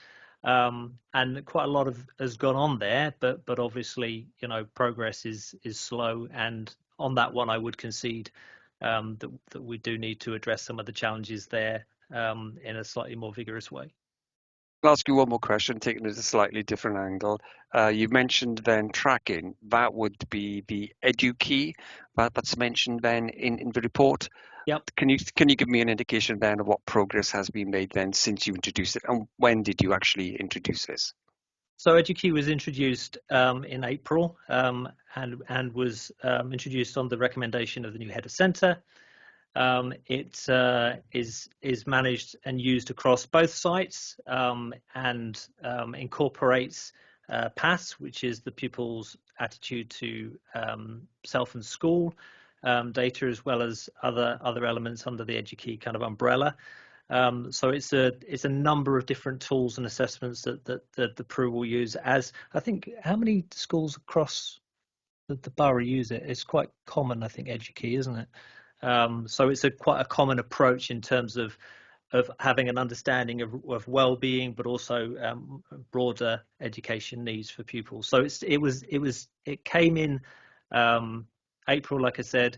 And quite a lot has gone on there, but obviously, progress is slow. And on that one, I would concede that we do need to address some of the challenges there in a slightly more vigorous way. I'll ask you one more question, taking it a slightly different angle. You mentioned then tracking. That would be the EduKey that's mentioned then in the report. Yep. Can you give me an indication then of what progress has been made then since you introduced it, and when did you actually introduce this? So EduKey was introduced in April and was introduced on the recommendation of the new head of centre. It is managed and used across both sites and incorporates PASS, which is the pupil's attitude to self and school data, as well as other elements under the EduKey kind of umbrella. So it's a number of different tools and assessments that the PRU will use. As I think, how many schools across the borough use it? It's quite common, I think, EduKey, isn't it? So it's quite a common approach in terms of having an understanding of well-being, but also broader education needs for pupils. So it came in April, like I said.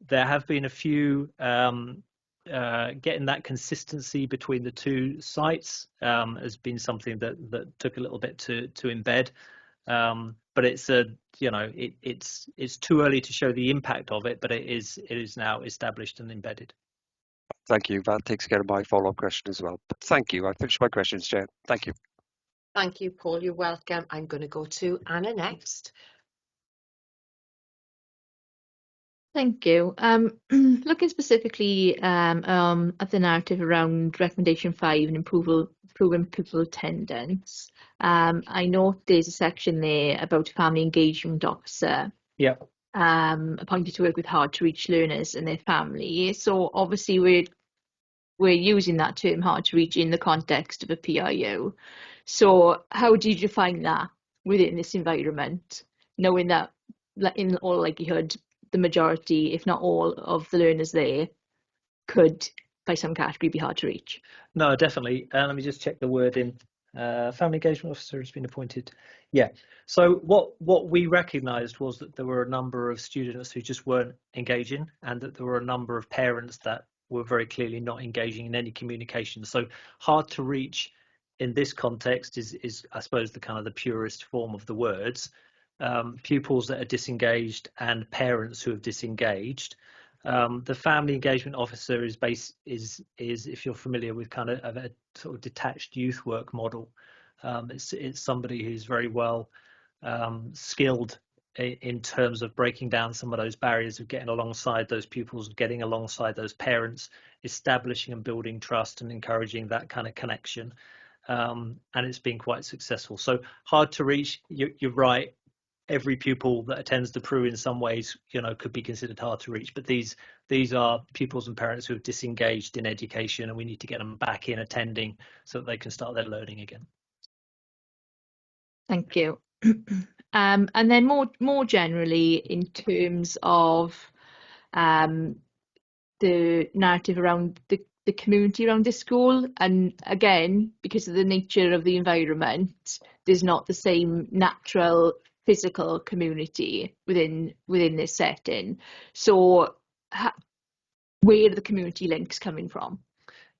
There have been a few getting that consistency between the two sites has been something that took a little bit to embed. But it's it's too early to show the impact of it, but it is now established and embedded. Thank you. That takes care of my follow-up question as well. But thank you. I finished my questions, Chair. Thank you. Thank you, Paul. You're welcome. I'm going to go to Anna next. Thank you. Looking specifically at the narrative around recommendation 5 and improving pupil attendance, I note there's a section there about family engagement officer. Yeah. Appointed to work with hard to reach learners and their family. So obviously we're using that term hard to reach in the context of a PIO. So how do you define that within this environment, knowing that in all likelihood the majority, if not all, of the learners there could, by some category, be hard to reach? No, definitely. Let me just check the wording. Family engagement officer has been appointed. Yeah. So what we recognised was that there were a number of students who just weren't engaging, and that there were a number of parents that were very clearly not engaging in any communication. So hard to reach in this context is I suppose the kind of the purest form of the words. Pupils that are disengaged and parents who have disengaged. The family engagement officer is if you're familiar with kind of a sort of detached youth work model. It's somebody who's very well skilled in terms of breaking down some of those barriers of getting alongside those pupils, getting alongside those parents, establishing and building trust and encouraging that kind of connection. And it's been quite successful. So hard to reach, you're right. every pupil that attends the PRU in some ways, could be considered hard to reach. But these are pupils and parents who have disengaged in education, and we need to get them back in attending so that they can start their learning again. Thank you. And then more generally, in terms of the narrative around the community around this school, and again, because of the nature of the environment, there's not the same natural physical community within this setting. So where are the community links coming from?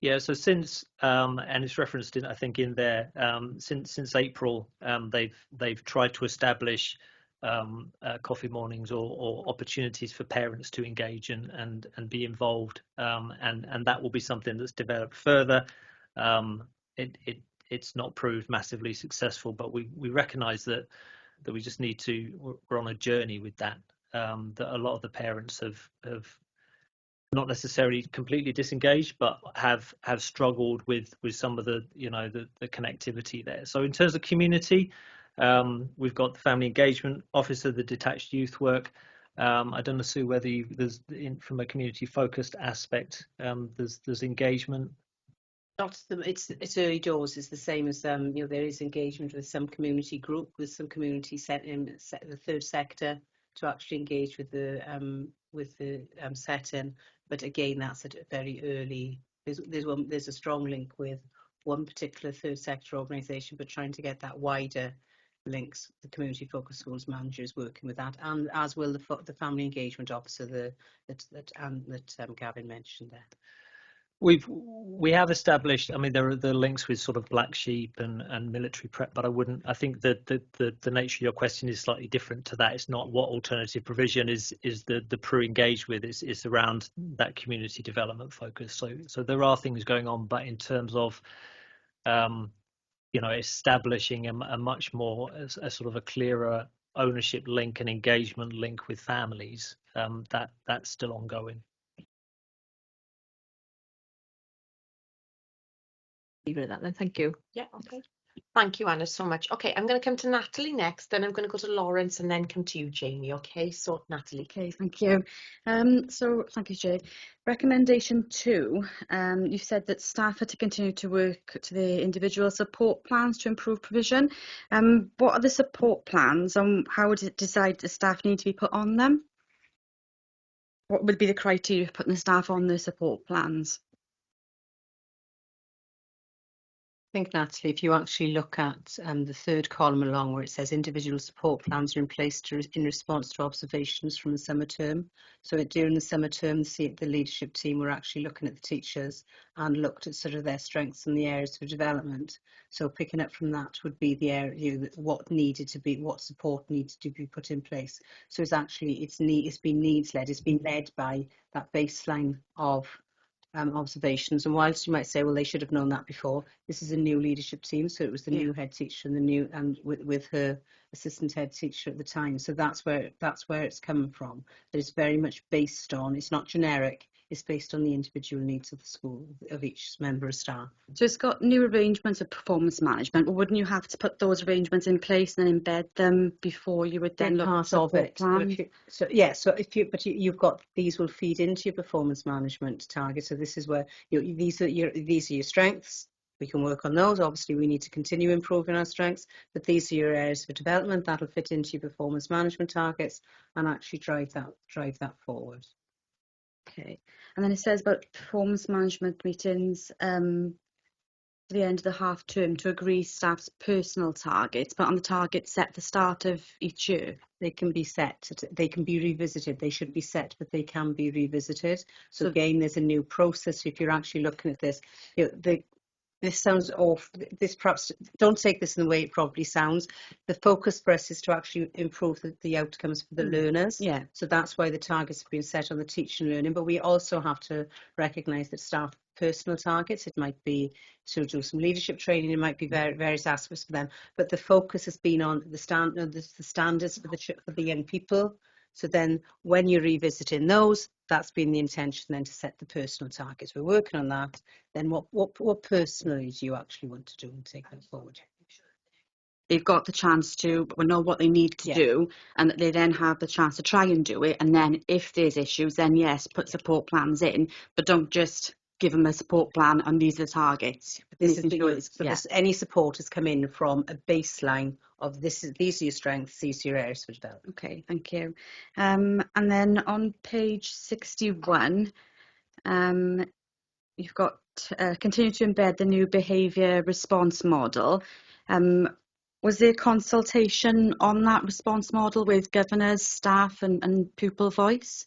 Yeah, so since and it's referenced in, I think, in there, since April, they've tried to establish coffee mornings or opportunities for parents to engage and be involved, and that will be something that's developed further. It's not proved massively successful, but we recognise that we just need to, we're on a journey with that. That a lot of the parents have not necessarily completely disengaged, but have struggled with some of the the connectivity there. So in terms of community, we've got the family engagement officer, the detached youth work. I don't know, Sue, whether there's from a community focused aspect, there's engagement. It's early doors. It's the same as there is engagement with some community group, with some community the third sector to actually engage with the setting. But again, that's at a very early. There's a strong link with one particular third sector organisation, but trying to get that wider links. The community focused schools manager is working with that, and as will the family engagement officer that Gavin mentioned there. We have established, I mean, there are the links with sort of black sheep and military prep, but I think that the nature of your question is slightly different to that. It's not what alternative provision is the PRU engaged with. It's around that community development focus. So there are things going on, but in terms of establishing a much more a sort of a clearer ownership link and engagement link with families, that's still ongoing. Leave it at that then. Thank you. Yeah, okay. Thank you, Anna, so much. Okay, I'm going to come to Natalie next, then I'm going to go to Lawrence and then come to you, Jamie. Okay, so Natalie. Okay, thank you. So thank you, Jay. Recommendation 2, you've said that staff are to continue to work to the individual support plans to improve provision. What are the support plans and how would it decide the staff need to be put on them? What would be the criteria for putting the staff on the support plans? I think, Natalie, if you actually look at the third column along where it says individual support plans are in place in response to observations from the summer term. So during the summer term, the leadership team were actually looking at the teachers and looked at sort of their strengths and the areas for development. So picking up from that would be the area, what support needs to be put in place. So it's been needs led. It's been led by that baseline of observations, and whilst you might say, well, they should have known that before, this is a new leadership team, so it was the new head teacher and with her assistant head teacher at the time. So that's where it's coming from. That it's very much based on, it's not generic, it's based on the individual needs of the school, of each member of staff. So it's got new arrangements of performance management. Well, wouldn't you have to put those arrangements in place and then embed them before you would then look at part of it? You've got, these will feed into your performance management target. So this is where these are your strengths. We can work on those. Obviously, we need to continue improving our strengths, but these are your areas for development that'll fit into your performance management targets and actually drive that forward. Okay, and then it says about performance management meetings at the end of the half term to agree staff's personal targets, but on the targets set at the start of each year. They can be set, they can be revisited. They should be set, but they can be revisited. So again, there's a new process. If you're actually looking at this, this sounds off. This perhaps don't take this in the way it probably sounds. The focus for us is to actually improve the outcomes for the learners. Yeah. So that's why the targets have been set on the teaching and learning. But we also have to recognise that staff personal targets. It might be to do some leadership training. It might be various aspects for them. But the focus has been on the standards for the young people. So then when you're revisiting those, that's been the intention then to set the personal targets. We're working on that. Then what personally do you actually want to do and take that forward? they've got the chance to know what they need to do, and that they then have the chance to try and do it. And then if there's issues, then yes, put support plans in, but don't just give them a support plan and these are the targets. This is Sure any support has come in from a baseline of these are your strengths, these are your areas for development. Okay, thank you. And then on page 61, you've got continue to embed the new behaviour response model. Was there consultation on that response model with governors, staff and pupil voice?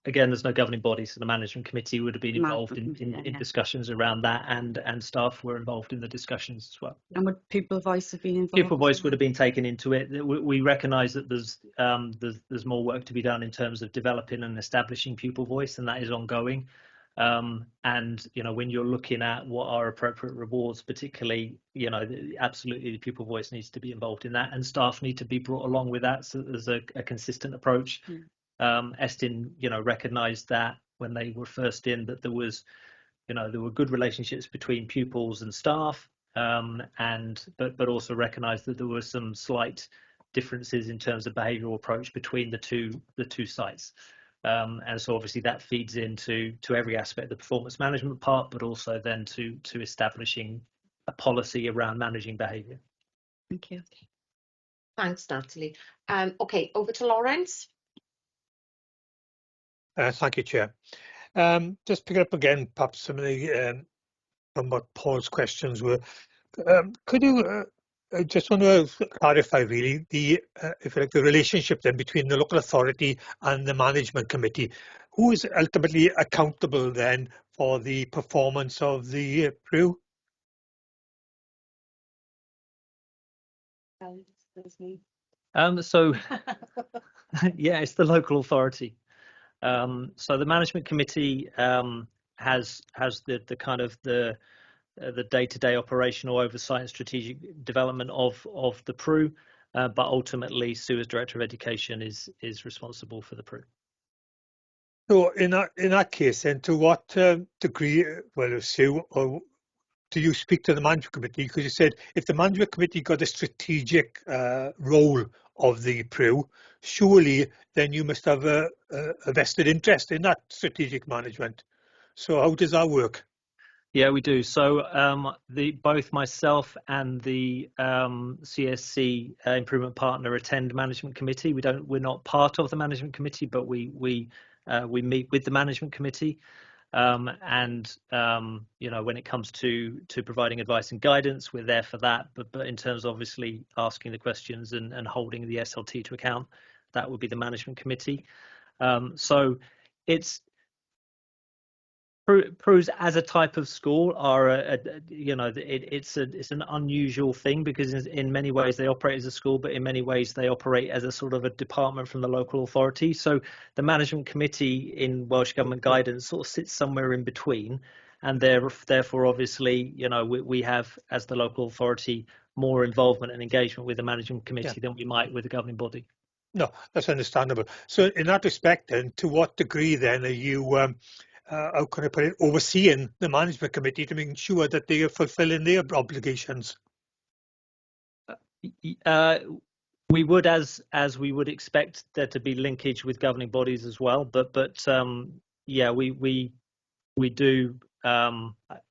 Again, there's no governing body, so the management committee would have been involved in discussions around that, and staff were involved in the discussions as well. And would pupil voice have been involved? Pupil voice would have been taken into it. We recognise that there's more work to be done in terms of developing and establishing pupil voice, and that is ongoing. And when you're looking at what are appropriate rewards, particularly, absolutely the pupil voice needs to be involved in that, and staff need to be brought along with that, so there's a consistent approach. Estin, recognised that when they were first in, that there were good relationships between pupils and staff, but also recognised that there were some slight differences in terms of behavioural approach between the two sites. And so obviously that feeds into every aspect of the performance management part, but also then to establishing a policy around managing behaviour. Thank you. Thanks, Natalie. Okay, over to Lawrence. Thank you, Chair. Just picking up again, perhaps some of the from what Paul's questions were. Could you I just want to clarify really the if you like the relationship then between the local authority and the management committee. Who is ultimately accountable then for the performance of the PRU? So yeah, it's the local authority. So the management committee has the kind of the day-to-day operational oversight and strategic development of the PRU, but ultimately Sue, as Director of Education, is responsible for the PRU. So in that case, then, to what degree, well, Sue, or do you speak to the management committee? Because you said if the management committee got a strategic role of the PRU, surely then you must have a vested interest in that strategic management. So how does that work? Yeah, we do. So both myself and the CSC improvement partner attend management committee. We're not part of the management committee, but we meet with the management committee. And when it comes to providing advice and guidance, we're there for that. But in terms of obviously asking the questions and holding the SLT to account, that would be the management committee. So it's PRUs as a type of school are it's an unusual thing, because in many ways they operate as a school, but in many ways they operate as a sort of a department from the local authority. So the management committee in Welsh Government guidance sort of sits somewhere in between, and therefore obviously we have, as the local authority, more involvement and engagement with the management committee than we might with the governing body. No, that's understandable. So in that respect, then, to what degree then are you how can I put it, overseeing the management committee to make sure that they are fulfilling their obligations? We would, as we would expect there to be linkage with governing bodies as well, but yeah, we do.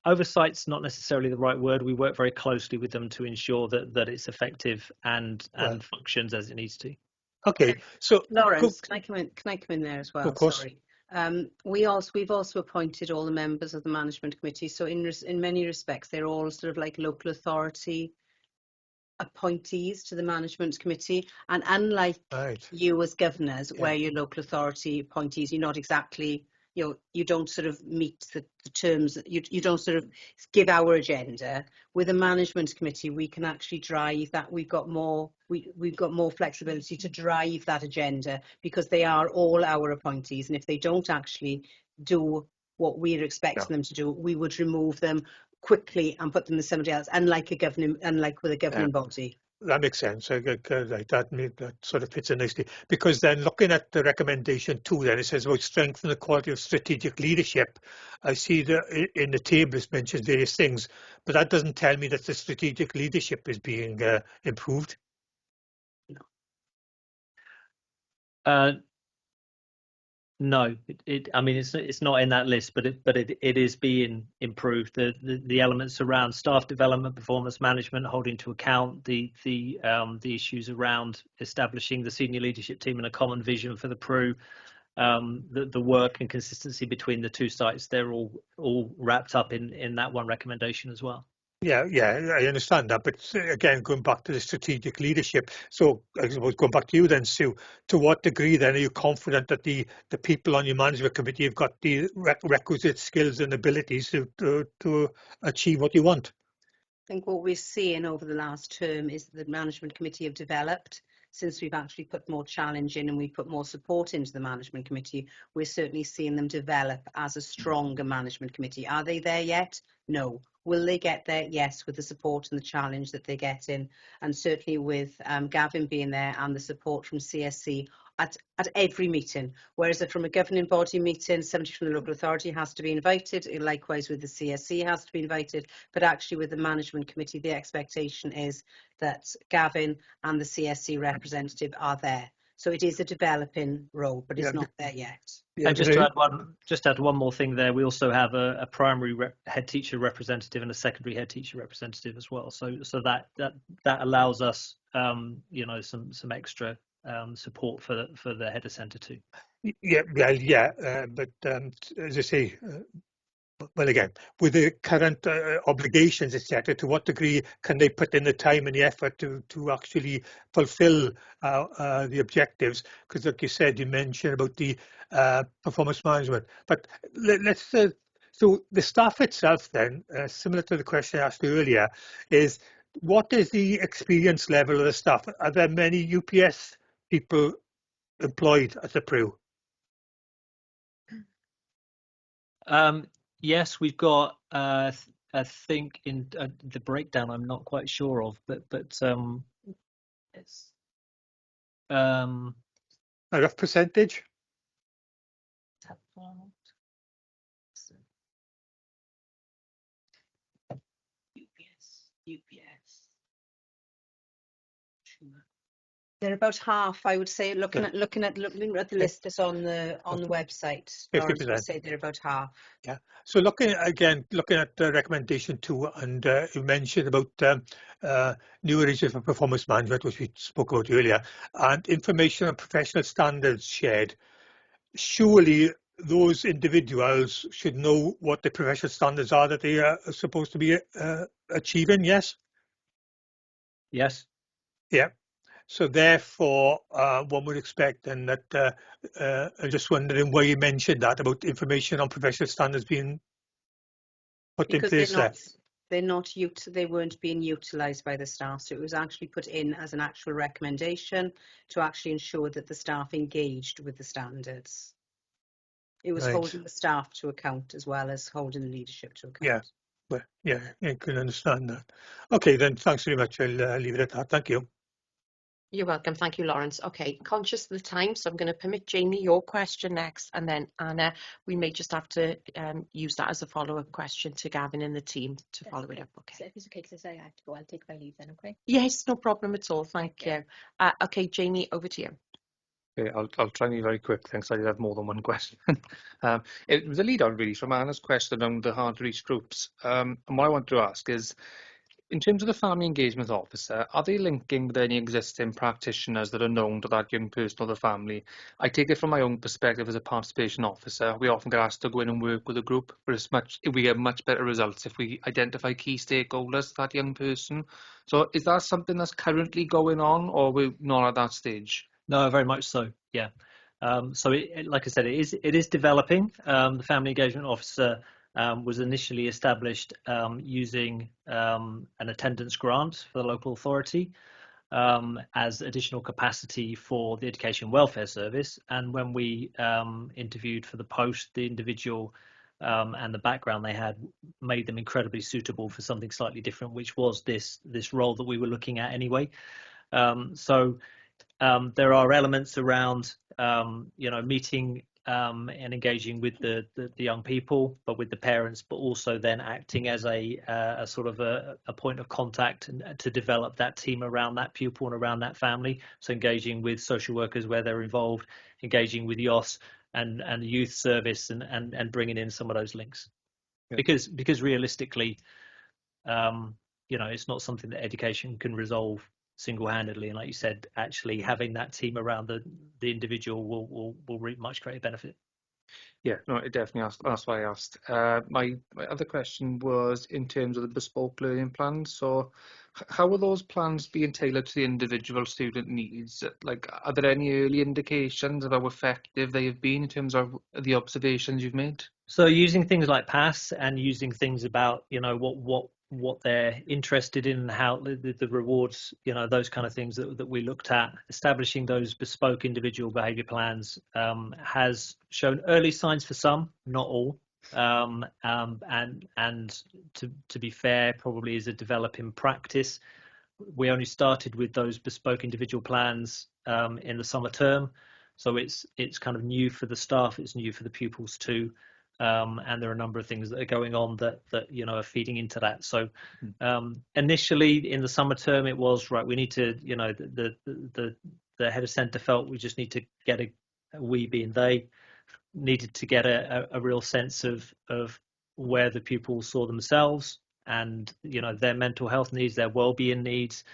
Oversight's not necessarily the right word. We work very closely with them to ensure that it's effective and functions as it needs to. Okay, so Lawrence, can I come in there as well? Of course. Sorry. We've also appointed all the members of the management committee. So in many respects, they're all sort of like local authority appointees to the management committee. And unlike you as governors, where you're local authority appointees, you're not exactly, you don't sort of meet the terms, you don't sort of give our agenda. With a management committee, we can actually drive that. We've got more flexibility to drive that agenda, because they are all our appointees, and if they don't actually do what we're expecting them to do, we would remove them quickly and put them with somebody else, unlike with a governing body. that makes sense. Right, that sort of fits in nicely. Because then looking at the recommendation 2, then it says about strengthen the quality of strategic leadership. I see that in the table it mentions various things, but that doesn't tell me that the strategic leadership is being improved. No, I mean it's not in that list, but it is being improved. The elements around staff development, performance management, holding to account the issues around establishing the senior leadership team and a common vision for the PRU, the work and consistency between the two sites, they're all wrapped up in that one recommendation as well. Yeah, I understand that, but again, going back to the strategic leadership. So I suppose going back to you then, Sue, to what degree then are you confident that the people on your management committee have got the requisite skills and abilities to achieve what you want? I think what we're seeing over the last term is that the management committee have developed since we've actually put more challenge in and we've put more support into the management committee. We're certainly seeing them develop as a stronger management committee. Are they there yet? No. Will they get there? Yes, with the support and the challenge that they're getting, and certainly with Gavin being there and the support from CSC at every meeting. Whereas from a governing body meeting, somebody from the local authority has to be invited. Likewise with the CSC has to be invited. But actually with the management committee, the expectation is that Gavin and the CSC representative are there. So it is a developing role, but it's not there yet. And just to add one more thing there, we also have a primary head teacher representative and a secondary head teacher representative as well. So that allows us, some extra support for the head of centre too. But as I say. Well, again, with the current obligations, etc., to what degree can they put in the time and the effort to actually fulfil the objectives? Because, like you said, you mentioned about the performance management. But let's so the staff itself, then, similar to the question I asked you earlier, is what is the experience level of the staff? Are there many UPS people employed at the PRU? Yes, we've got. I think in the breakdown, I'm not quite sure of, but it's a rough percentage. UPS. They're about half, I would say. Looking at the list that's on the website, Lawrence would say they're about half. Yeah. So looking at the recommendation 2, and you mentioned about new areas of performance management, which we spoke about earlier, and information on professional standards shared. Surely those individuals should know what the professional standards are that they are supposed to be achieving. Yes. Yes. Yeah. So therefore, one would expect then that I'm just wondering why you mentioned that about information on professional standards being put in place there. They weren't being utilised by the staff, so it was actually put in as an actual recommendation to actually ensure that the staff engaged with the standards. It was holding the staff to account as well as holding the leadership to account. Yeah, I can understand that. Okay, then thanks very much. I'll leave it at that. Thank you. You're welcome. Thank you, Lawrence. Okay, conscious of the time, so I'm going to permit Jamie your question next, and then Anna, we may just have to use that as a follow-up question to Gavin and the team to follow it up. Okay. So if it's okay, because I have to go, I'll take my leave then, okay? Yes, no problem at all. Thank you. Okay, Jamie, over to you. Okay, I'll try and be very quick. Thanks. I did have more than one question. It was a lead on really from Anna's question on the hard to reach groups. And what I want to ask is, in terms of the family engagement officer, are they linking with any existing practitioners that are known to that young person or the family? I take it from my own perspective as a participation officer, we often get asked to go in and work with a group, but we get much better results if we identify key stakeholders to that young person. So is that something that's currently going on, or we're not at that stage? No, very much so. Yeah. So like I said, it is developing. The family engagement officer was initially established using an attendance grant for the local authority as additional capacity for the Education Welfare Service. And when we interviewed for the post, the individual and the background they had made them incredibly suitable for something slightly different, which was this role that we were looking at anyway. There are elements around meeting and engaging with the young people, but with the parents, but also then acting as a sort of a point of contact and to develop that team around that pupil and around that family. So engaging with social workers where they're involved, engaging with YOS and the youth service, and bringing in some of those links. Yeah. Because realistically, it's not something that education can resolve single-handedly, and like you said, actually having that team around the individual will reap much greater benefit. Yeah, no, it definitely asked. That's why I asked. My other question was in terms of the bespoke learning plans. So, how are those plans being tailored to the individual student needs? Like, are there any early indications of how effective they have been in terms of the observations you've made? So, using things like PASS and using things about what they're interested in, how the rewards, those kind of things that we looked at, establishing those bespoke individual behaviour plans has shown early signs for some, not all. And to be fair, probably is a developing practice. We only started with those bespoke individual plans in the summer term, so it's kind of new for the staff, it's new for the pupils too. And there are a number of things that are going on that are feeding into that. So initially in the summer term, it was right. We need to, the head of centre felt we just need to get we being they needed to get a real sense of where the pupils saw themselves and their mental health needs, their well-being needs,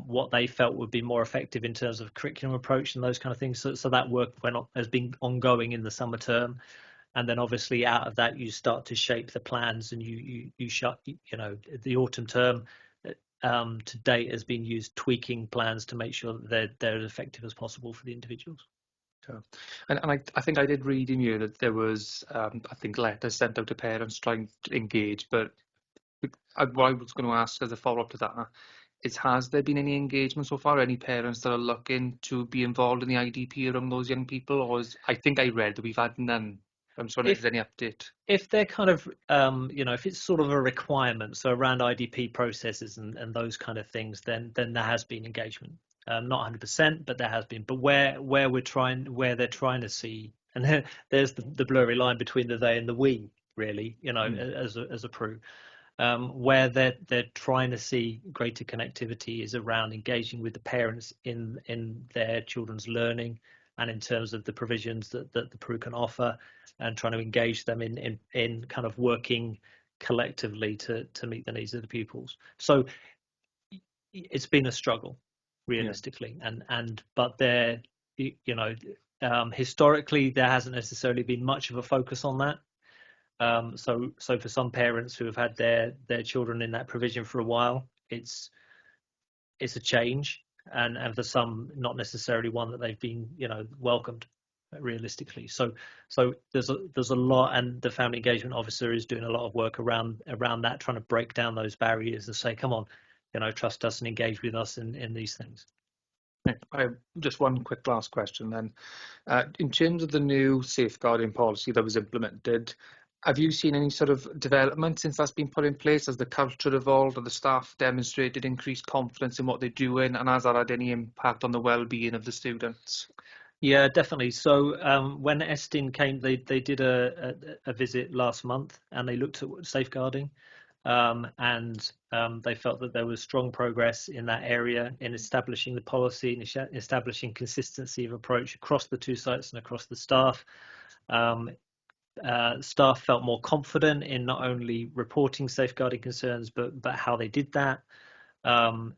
what they felt would be more effective in terms of curriculum approach and those kind of things. So that work has been ongoing in the summer term. And then obviously out of that, you start to shape the plans, and you the autumn term to date has been used tweaking plans to make sure that they're as effective as possible for the individuals. So, and I think I did read in you that there was I think letters sent out to parents trying to engage, but what I was going to ask as a follow-up to that is, has there been any engagement so far? Any parents that are looking to be involved in the IDP around those young people, or I think I read that we've had none. I'm just wondering if there's any update. If they're kind of, if it's sort of a requirement, so around IDP processes and those kind of things, then there has been engagement. Not 100%, but there has been. But where they're trying to see, and there's the blurry line between the they and the we, really, as a PRU. Where they're trying to see greater connectivity is around engaging with the parents in their children's learning and in terms of the provisions that the PRU can offer, and trying to engage them in kind of working collectively to meet the needs of the pupils. So it's been a struggle, realistically, but there, historically there hasn't necessarily been much of a focus on that. So for some parents who have had their children in that provision for a while, it's a change, and for some not necessarily one that they've been welcomed realistically. So there's a lot, and the family engagement officer is doing a lot of work around that, trying to break down those barriers and say, come on, trust us and engage with us in these things. Just one quick last question then. In terms of the new safeguarding policy that was implemented, have you seen any sort of development since that's been put in place? Has the culture evolved? Have the staff demonstrated increased confidence in what they're doing? And has that had any impact on the well-being of the students? Yeah, definitely. So when Estin came, they did a visit last month, and they looked at safeguarding. And they felt that there was strong progress in that area in establishing the policy and establishing consistency of approach across the two sites and across the staff. Staff felt more confident in not only reporting safeguarding concerns, but how they did that. I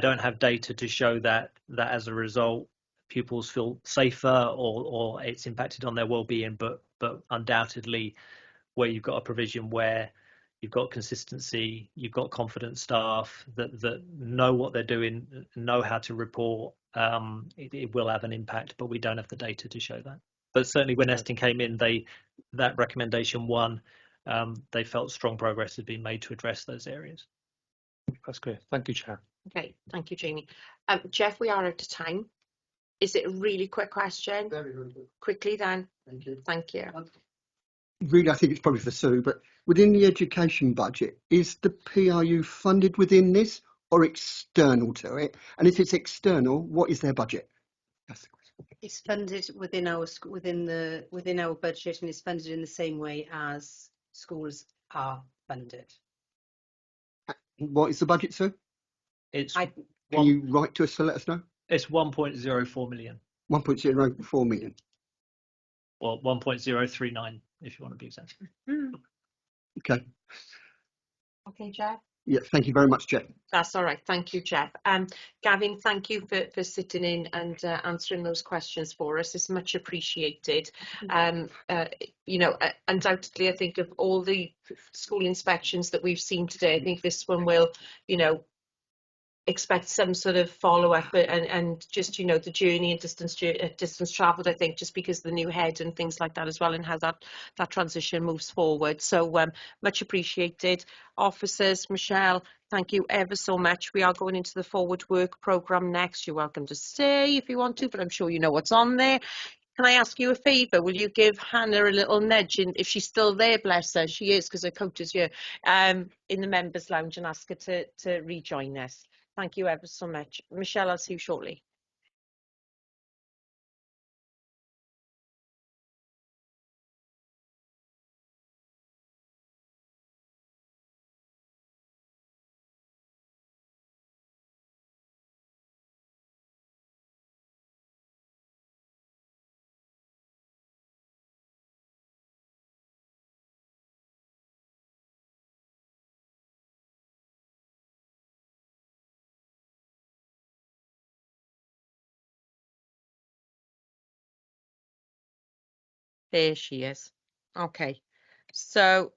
don't have data to show that as a result pupils feel safer or it's impacted on their well-being, but undoubtedly, where you've got a provision where you've got consistency, you've got confident staff that know what they're doing, know how to report, it will have an impact, but we don't have the data to show that. But certainly when Estin came in, that recommendation won. They felt strong progress had been made to address those areas. That's great. Thank you, Chair. Okay, thank you, Jamie. Jeff, we are out of time. Is it a really quick question? Very, very good. Quickly then. Thank you. Thank you. really, I think it's probably for Sue, but within the education budget, is the PRU funded within this or external to it? And if it's external, what is their budget? That's the question. It's funded within our within our budget, and it's funded in the same way as schools are funded. What is the budget, Sue? It's Can you write to us to let us know? It's 1.04 million. 1.04 million. Well, 1.039 if you want to be exact. Okay. Okay, Jeff. Yeah, thank you very much, Jeff. That's all right. Thank you, Jeff. Gavin, thank you for sitting in and answering those questions for us. It's much appreciated. You know, undoubtedly, I think of all the school inspections that we've seen today, I think this one will, you know, expect some sort of follow-up and just, you know, the journey and distance travelled, I think, just because of the new head and things like that as well, and how that transition moves forward. So much appreciated. Officers, Michelle, thank you ever so much. We are going into the forward work programme next. You're welcome to stay if you want to, but I'm sure you know what's on there. Can I ask you a favour? Will you give Hannah a little nudge, if she's still there, bless her, she is because her coach is here, in the members' lounge, and ask her to rejoin us. Thank you ever so much. Michelle, I'll see you shortly. There she is. Okay, so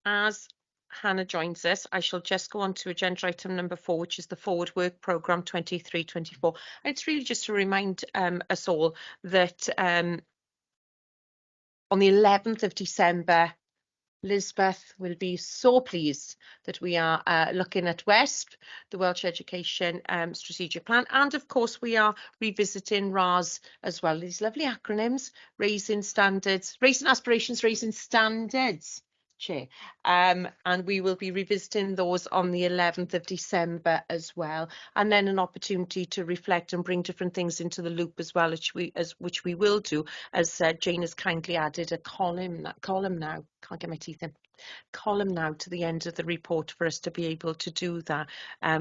as Hannah joins us, I shall just go on to agenda item number 4, which is the Forward Work Programme 23-24. And it's really just to remind us all that on the 11th of December, Lisbeth will be so pleased that we are looking at WESP, the Welsh Education Strategic Plan, and of course we are revisiting RAS as well. These lovely acronyms: raising standards, raising aspirations, raising standards. Chair, and we will be revisiting those on the 11th of December as well, and then an opportunity to reflect and bring different things into the loop as well, which we will do, as Jane has kindly added a column now, can't get my teeth in, column now to the end of the report for us to be able to do that,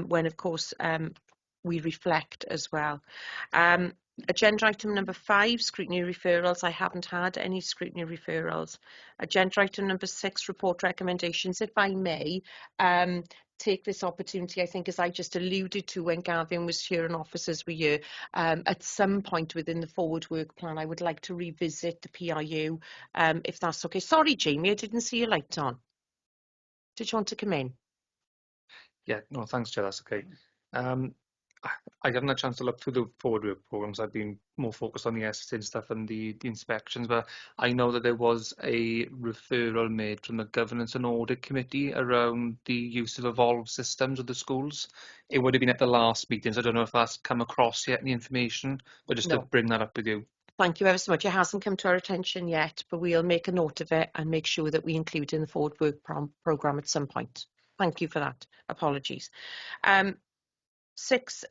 when of course we reflect as well. Agenda item number 5, scrutiny referrals. I haven't had any scrutiny referrals. Agenda item number 6, report recommendations. If I may take this opportunity, I think, as I just alluded to when Gavin was here and officers were here, at some point within the forward work plan, I would like to revisit the PRU, if that's okay. Sorry, Jamie, I didn't see your light on. Did you want to come in? Yeah, no, thanks, Chair, that's okay. I haven't had a chance to look through the forward work programmes. I've been more focused on the SSN stuff and the inspections, but I know that there was a referral made from the Governance and Audit Committee around the use of evolved systems of the schools. It would have been at the last meetings. I don't know if that's come across yet, any information, but just to bring that up with you. Thank you ever so much. It hasn't come to our attention yet, but we'll make a note of it and make sure that we include it in the forward work programme at some point. Thank you for that. Apologies. 6,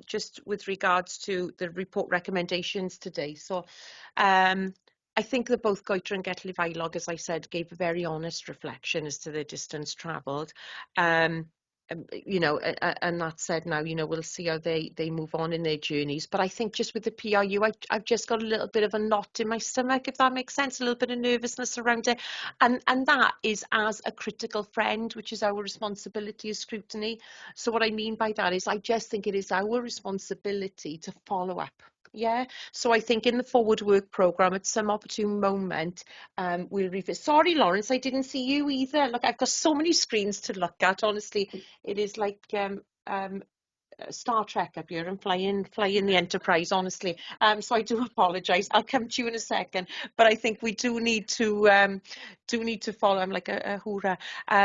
just with regards to the report recommendations today. So I think that both Goitre and Getli Vailog, as I said, gave a very honest reflection as to the distance travelled. You know, and that said, now, you know, we'll see how they move on in their journeys. But I think just with the PRU, I've just got a little bit of a knot in my stomach, if that makes sense, a little bit of nervousness around it. And that is as a critical friend, which is our responsibility as Scrutiny. So what I mean by that is I just think it is our responsibility to follow up. Yeah, so I think in the forward work programme at some opportune moment we'll revisit. Sorry, Lawrence, I didn't see you either. Look, I've got so many screens to look at. Honestly, it is like Star Trek up here and flying the Enterprise, honestly. So I do apologise. I'll come to you in a second, but I think we do need to follow. I'm like a hoorah.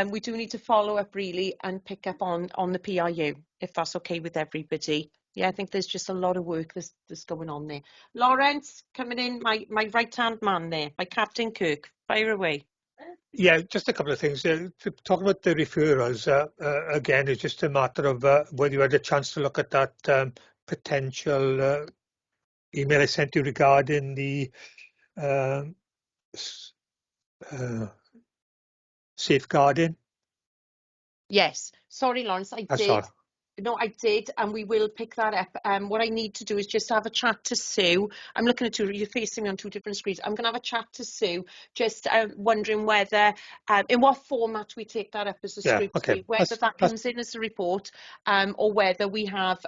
We do need to follow up really and pick up on the PRU, if that's okay with everybody. Yeah, I think there's just a lot of work that's going on there. Lawrence, coming in, my right-hand man there, my Captain Kirk. Fire away. Yeah, just a couple of things. Talking about the referrals, again, it's just a matter of whether you had a chance to look at that potential email I sent you regarding the safeguarding. Yes. Sorry, Lawrence, I That's did. all. No, I did, and we will pick that up. What I need to do is just have a chat to Sue. I'm looking at you're facing me on two different screens. I'm going to have a chat to Sue, just wondering whether, in what format we take that up as a scrutiny, Okay. whether that comes in as a report, or whether we have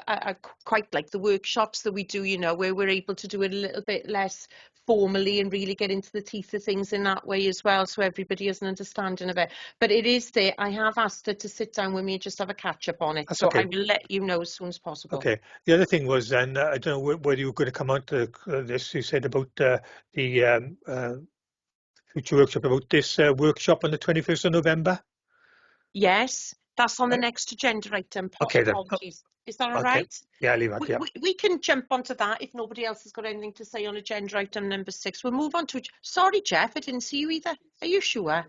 quite like the workshops that we do, you know, where we're able to do it a little bit less formally and really get into the teeth of things in that way as well, so everybody has an understanding of it. But it is there. I have asked her to sit down with me and just have a catch up on it. That's so okay. I will let you know as soon as possible. Okay. The other thing was then, I don't know whether you were going to come on to this. You said about the future workshop, about this workshop on the 21st of November. Yes, that's on the next agenda item. Okay then. Apologies. Is that all Okay. right? Yeah, I'll leave that. Yeah. We can jump onto that if nobody else has got anything to say on agenda item number 6. We'll move on to it. Sorry, Jeff, I didn't see you either. Are you sure?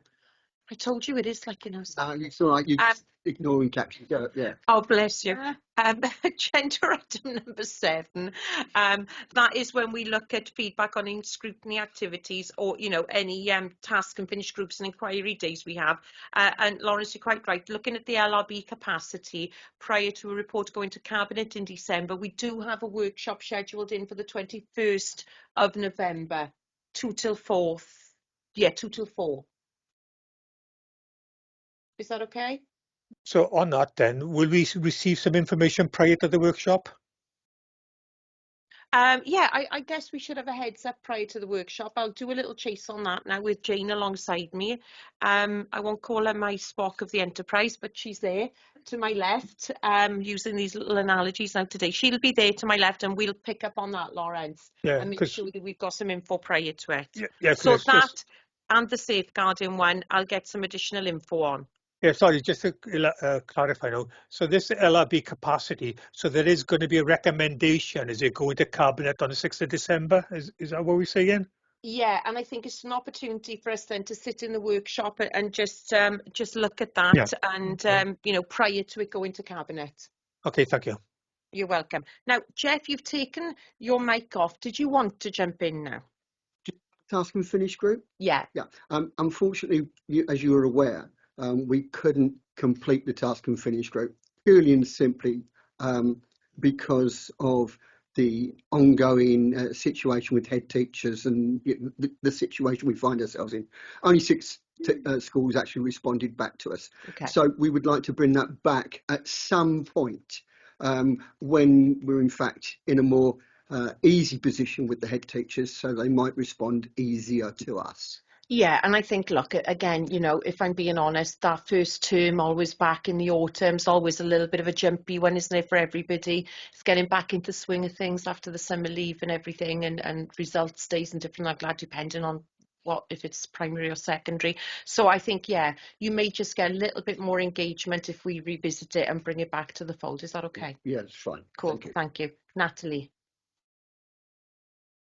I told you it is like, you know. It's all right. You ignoring captions. Yeah. Oh, bless you. Agenda item number 7. That is when we look at feedback on scrutiny activities, or, you know, any task and finish groups and inquiry days we have. And Lawrence, you're quite right. Looking at the LRB capacity prior to a report going to Cabinet in December, we do have a workshop scheduled in for the 21st of November, 2 till 4. Yeah, 2 till 4. Is that okay? So on that then, will we receive some information prior to the workshop? Yeah, I guess we should have a heads up prior to the workshop. I'll do a little chase on that now with Jane alongside me. I won't call her my Spock of the enterprise, but she's there to my left, using these little analogies now today. She'll be there to my left, and we'll pick up on that, Lawrence, and make sure that we've got some info prior to it. Yeah, so that and the safeguarding one, I'll get some additional info on. Yeah, sorry, just to clarify now. So this LRB capacity, so there is going to be a recommendation. Is it going to Cabinet on the 6th of December? Is that what we're saying? Yeah, and I think it's an opportunity for us then to sit in the workshop and just look at that, and you know, prior to it going to Cabinet. Okay, thank you. You're welcome. Now, Jeff, you've taken your mic off. Did you want to jump in now? Task and finish group? Yeah. Yeah. Unfortunately, as you are aware, we couldn't complete the task and finish group purely and simply because of the ongoing situation with head teachers and the situation we find ourselves in. Only 6 schools actually responded back to us. Okay. So we would like to bring that back at some point when we're in fact in a more easy position with the head teachers, so they might respond easier to us. Yeah, and I think, look, again, you know, if I'm being honest, that first term always back in the autumn's always a little bit of a jumpy one, isn't it, for everybody? It's getting back into swing of things after the summer leave and everything, and results days and different like that, depending on what, if it's primary or secondary. So I think, yeah, you may just get a little bit more engagement if we revisit it and bring it back to the fold. Is that okay? Yeah, it's fine. Cool, thank you. Natalie.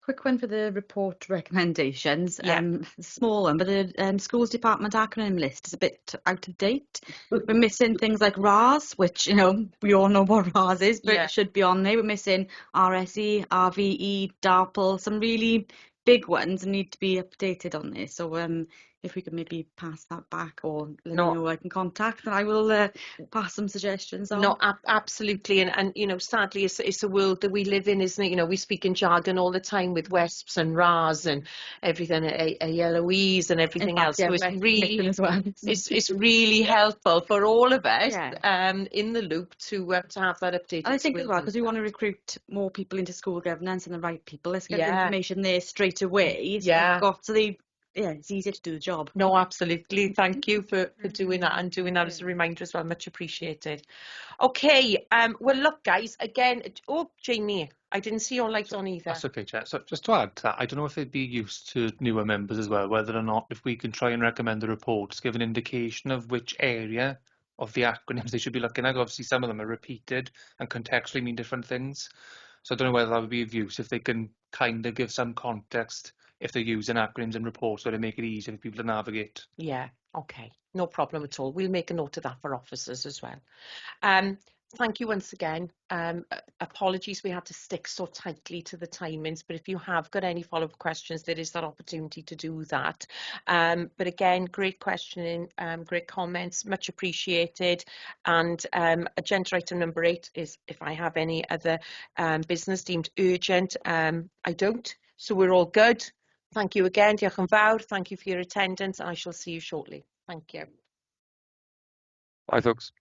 Quick one for the report recommendations. Yeah. Small one, but the schools department acronym list is a bit out of date. We're missing things like RAS, which, you know, we all know what RAS is, but it should be on there. We're missing RSE, RVE, DARPL, some really big ones need to be updated on this. So if we could maybe pass that back, or let me know who I can contact, and I will pass some suggestions on. No, absolutely, and you know, sadly, it's a world that we live in, isn't it? You know, we speak in jargon all the time with WESPs and RAS and everything, LOEs and everything else. So it's really as well. it's really helpful for all of us in the loop to have that updated. And I think as well, because we want to recruit more people into school governance and the right people. Let's get the information there straight away. So it's easier to do the job. No, absolutely. Thank you for doing that, and doing that as a reminder as well. Much appreciated. Okay. Well, look, guys. Again. Oh, Jamie, I didn't see your light on either. That's okay, Chair. So just to add to that, I don't know if it'd be used to newer members as well, whether or not if we can try and recommend the reports, give an indication of which area of the acronyms they should be looking at. Obviously, some of them are repeated and contextually mean different things. So I don't know whether that would be of use if they can kind of give some context if they're using acronyms and reports, so to make it easier for people to navigate. Yeah, okay, no problem at all. We'll make a note of that for officers as well. Thank you once again. Apologies we had to stick so tightly to the timings, but if you have got any follow-up questions, there is that opportunity to do that. But again, great questioning, great comments, much appreciated. And agenda item number 8 is if I have any other business deemed urgent. I don't, so we're all good. Thank you again, diolch yn fawr. Thank you for your attendance. I shall see you shortly. Thank you. Bye, folks.